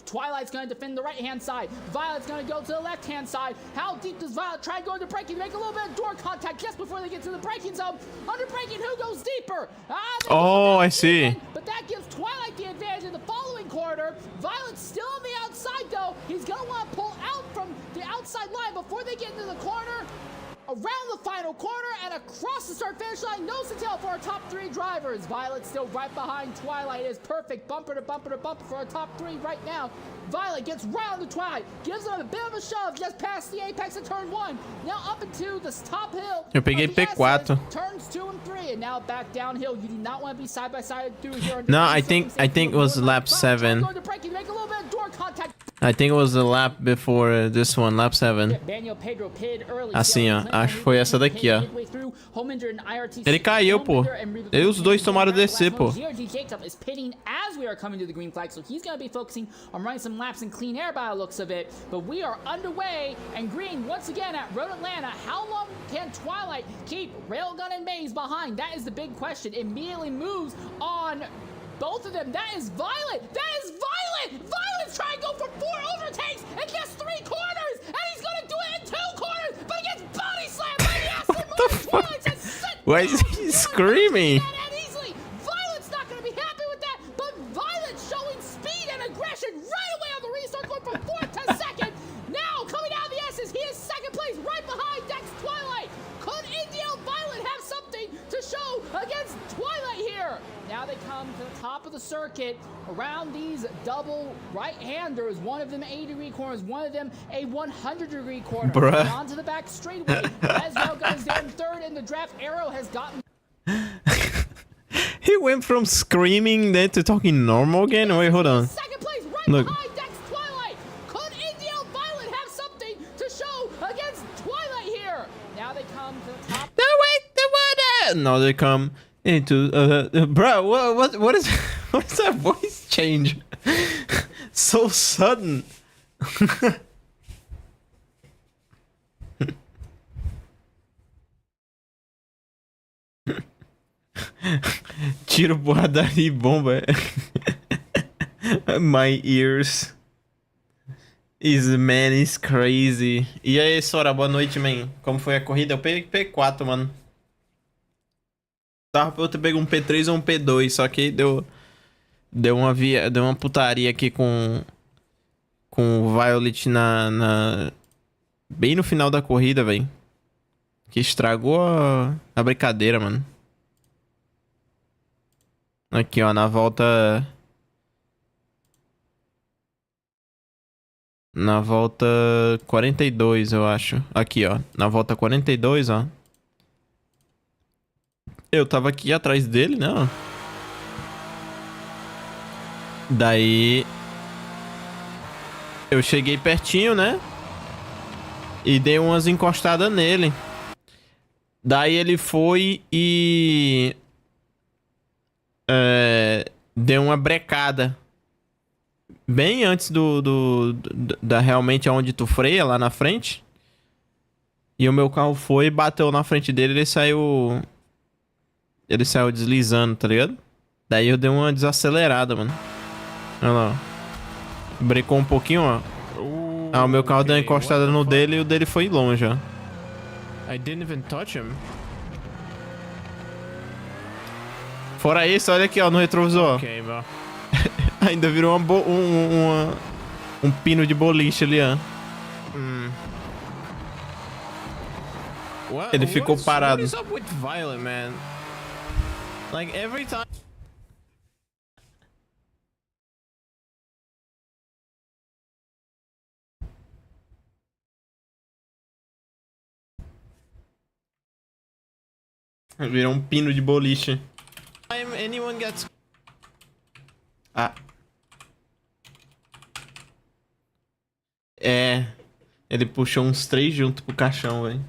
Twilight's going to defend the right-hand side. Violet's going to go to the left-hand side. How deep does Violet try and go into braking? Make a little bit of door contact just before they get to the braking zone. Under braking, who goes deeper? Oh, I see. But that gives Twilight the advantage in the following corner. Violet's still on the outside, though. He's going to want to pull out from the outside line before they get into the corner. Around the final corner and across the start-finish line, nose to tail for our top 3 drivers. Violet still right behind Twilight. It is perfect bumper to bumper to bumper for our top 3 right now. Violet gets right on the Twilight, gives them a bit of a shove just past the apex of turn 1. Now up into the top hill. Eu peguei P4. Turns 2 and 3, and now back downhill. You do not want to be side by side through here. No, I think it was lap 7. I think it was the lap before this one, lap 7. Assim, ó. Acho que foi essa daqui, ó. Ele caiu, pô. E os dois tomaram descer, pô. Jacob is pitting as we are coming to the green flag, so he's going to be focusing on running some laps in clean air by the looks of it. But we are underway, and green once again at Road Atlanta. How long can Twilight keep Railgun and Maze behind? That is the big question. Immediately moves on both of them. That is Violet. That is Violet. Violet's trying to go for 4 overtakes and gets 3 corners, and he's going to do it in 2 corners, but he gets body slammed by the Aston Martin. Twilight says, sit. Why is he screaming? Violet's not going to be happy with that, but Violet showing speed and aggression right away on the restart, going from 4th to 2nd. Now coming out of the S's, he is 2nd place, right behind Dex Twilight. Could Indiel Violet have something to show against Twilight here? Now they come to the top of the circuit around these double right-handers. One of them 80-degree corners, one of them a 100-degree corner. Bruh. Onto the back straightaway. Lesno goes there in 3rd, and the draft arrow has gotten. He went from screaming then to talking normal again? Wait, hold on. 2nd place, right Look. behind Dex Twilight. Could Indiel Violet have something to show against now they come into bro, what is what is that voice change? So sudden. Tiro, porradaria e bomba. My ears. This man is crazy. E aí, Sora, boa noite, man. Como foi a corrida? Eu peguei P4, mano. Tava pra eu ter pego um P3 ou um P2, só que deu uma putaria aqui com o Violet bem no final da corrida, velho. Que estragou a brincadeira, mano. Aqui, ó, na volta 42, eu acho. Aqui, ó, na volta 42, ó. Eu tava aqui atrás dele, né, ó. Daí eu cheguei pertinho, né? E dei umas encostadas nele. Daí ele foi e deu uma brecada bem antes da realmente aonde tu freia, lá na frente. E o meu carro foi, bateu na frente dele, ele saiu deslizando, tá ligado? Daí eu dei uma desacelerada, mano. Olha lá, ó. Brecou um pouquinho, ó. O meu carro deu uma encostada no dele e o dele foi longe, ó. I didn't even touch him. Fora isso, olha aqui, ó, no retrovisor. Okay, ainda virou um pino de boliche ali, ó. Ele ficou parado. What is up with Violet, man? Like every time. Virou um pino de boliche. Anyone gets... Ah. Ele puxou uns 3 junto pro caixão, velho.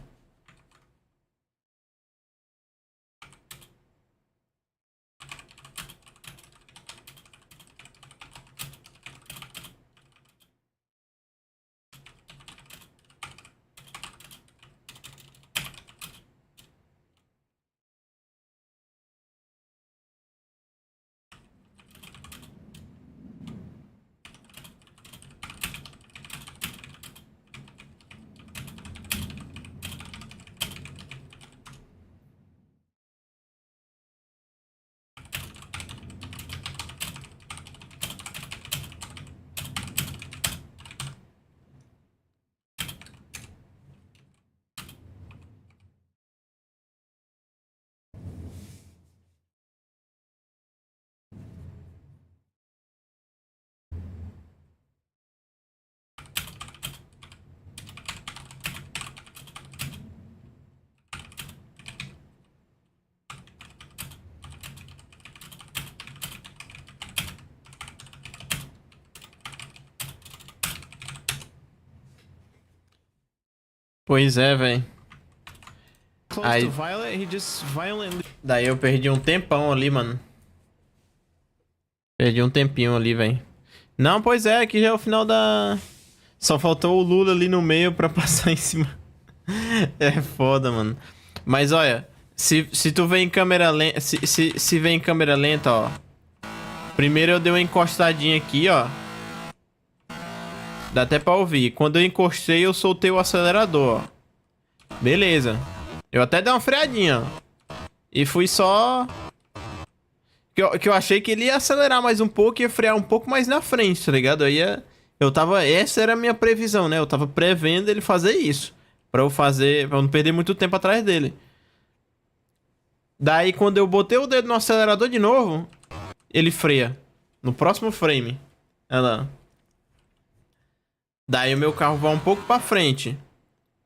Pois é, velho. Aí... Daí eu perdi um tempão ali, mano. Perdi um tempinho ali, velho. Não, pois é, aqui já é o final da... Só faltou o Lula ali no meio pra passar em cima. É foda, mano. Mas olha, se tu vem em câmera lenta... Se vem em câmera lenta, ó. Primeiro eu dei uma encostadinha aqui, ó. Dá até pra ouvir. Quando eu encostei, eu soltei o acelerador, ó. Beleza. Eu até dei uma freadinha, ó. E fui só... Que eu achei que ele ia acelerar mais um pouco e ia frear um pouco mais na frente, tá ligado? Essa era a minha previsão, né? Eu tava prevendo ele fazer isso. Pra eu não perder muito tempo atrás dele. Daí, quando eu botei o dedo no acelerador de novo, ele freia. No próximo frame. Olha lá. Daí o meu carro vai um pouco pra frente.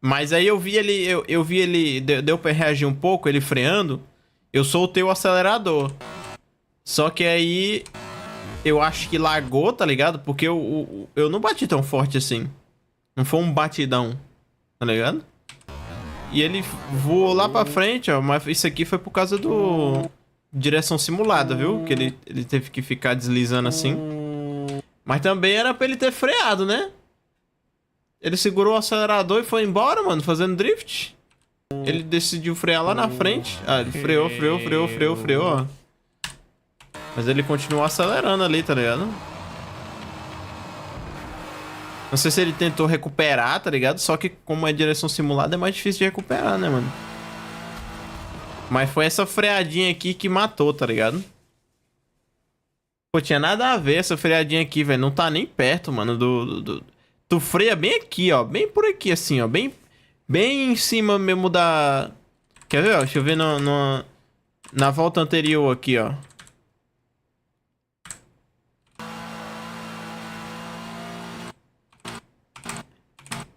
Mas aí eu vi ele... Deu pra reagir um pouco, ele freando. Eu soltei o acelerador. Só que aí... Eu acho que lagou, tá ligado? Porque eu não bati tão forte assim. Não foi um batidão. Tá ligado? e ele voou lá pra frente, ó. Mas isso aqui foi por causa do... direção simulada, viu? Que ele teve que ficar deslizando assim. Mas também era pra ele ter freado, né? Ele segurou o acelerador e foi embora, mano, fazendo drift. Ele decidiu frear lá na frente. Ah, ele freou, ó. Mas ele continuou acelerando ali, tá ligado? Não sei se ele tentou recuperar, tá ligado? Só que como é direção simulada é mais difícil de recuperar, né, mano? Mas foi essa freadinha aqui que matou, tá ligado? Pô, tinha nada a ver essa freadinha aqui, velho. Não tá nem perto, mano, Tu freia bem aqui, ó. Bem por aqui, assim, ó. Bem em cima mesmo da... Quer ver, ó? Deixa eu ver na volta anterior aqui, ó.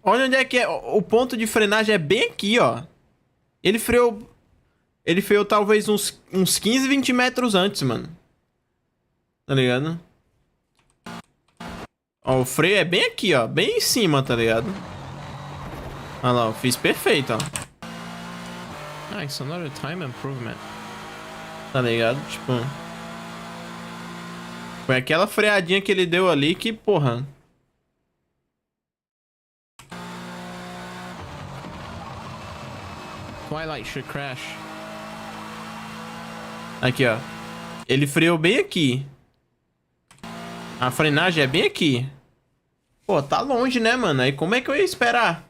Olha onde é que é. O ponto de frenagem é bem aqui, ó. Ele freou talvez uns 15, 20 metros antes, mano. Tá ligado? Ó, o freio é bem aqui, ó. Bem em cima, tá ligado? Olha lá, eu fiz perfeito, ó. Nice, another time improvement. Tá ligado? Tipo... Foi aquela freadinha que ele deu ali que, porra... Twilight should crash. Aqui, ó. Ele freou bem aqui. A frenagem é bem aqui. Pô, tá longe, né, mano? Aí como é que eu ia esperar?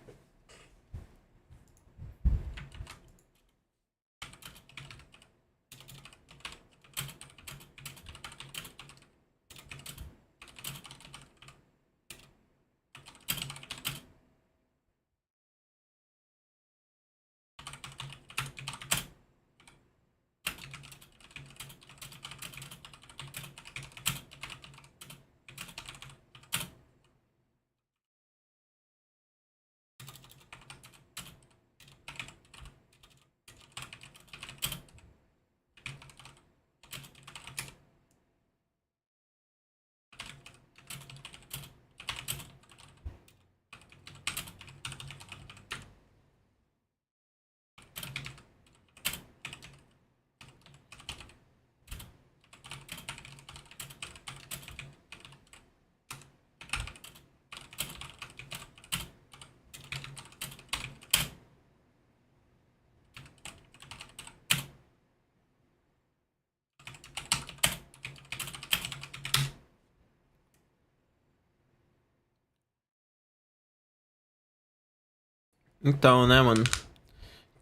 Então, né, mano?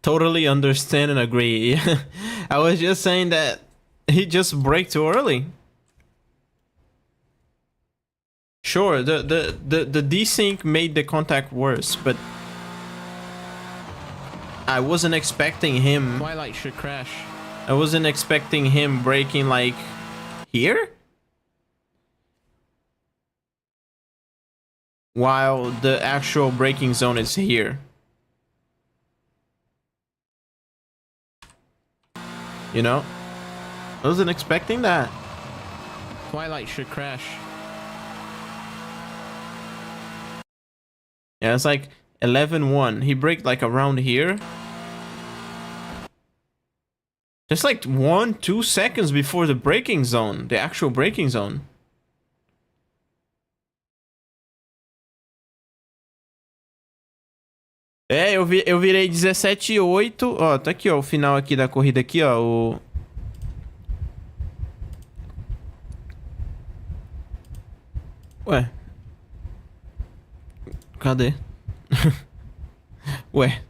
Totally understand and agree. I was just saying that he just braked too early. Sure, the desync made the contact worse, but I wasn't expecting him. Twilight should crash. I wasn't expecting him braking like here, while the actual braking zone is here. You know? I wasn't expecting that. Twilight should crash. Yeah, it's like 11-1. He braked like around here. Just like 1-2 seconds before the braking zone. The actual braking zone. É, eu virei 17-8. Ó, tá aqui, ó, o final aqui da corrida aqui, ó, Ué. Cadê? Ué.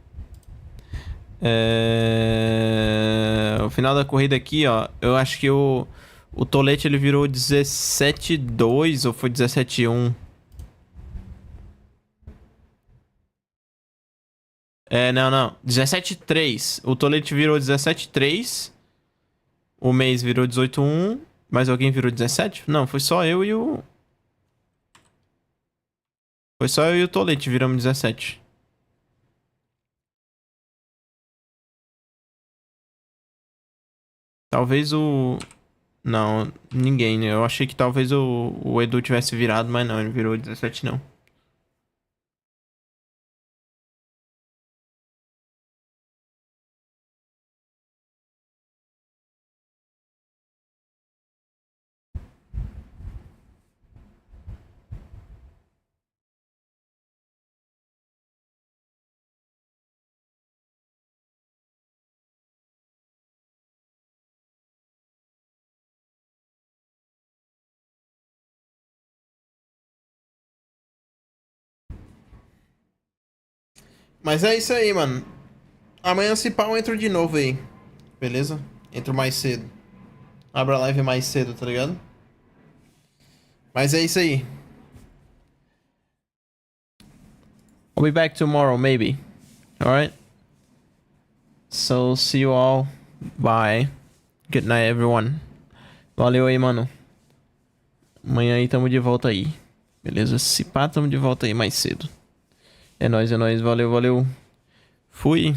O final da corrida aqui, ó, eu acho que o tolete ele virou 17-2 ou foi 17-1. Não. 17-3. O tolete virou 17-3. O mês virou 18-1. Mais alguém virou 17? Não, foi só eu e o... Foi só eu e o tolete viramos 17. Talvez o... Não, ninguém, né? Eu achei que talvez o Edu tivesse virado, mas não, ele virou 17 não. Mas é isso aí, mano. Amanhã se pau eu entro de novo aí. Beleza? Entro mais cedo. Abro a live mais cedo, tá ligado? Mas é isso aí. I'll be back tomorrow, maybe. Alright? So, see you all. Bye. Good night, everyone. Valeu aí, mano. Amanhã aí tamo de volta aí. Beleza? Se pá, tamo de volta aí mais cedo. É nóis, valeu, valeu. Fui.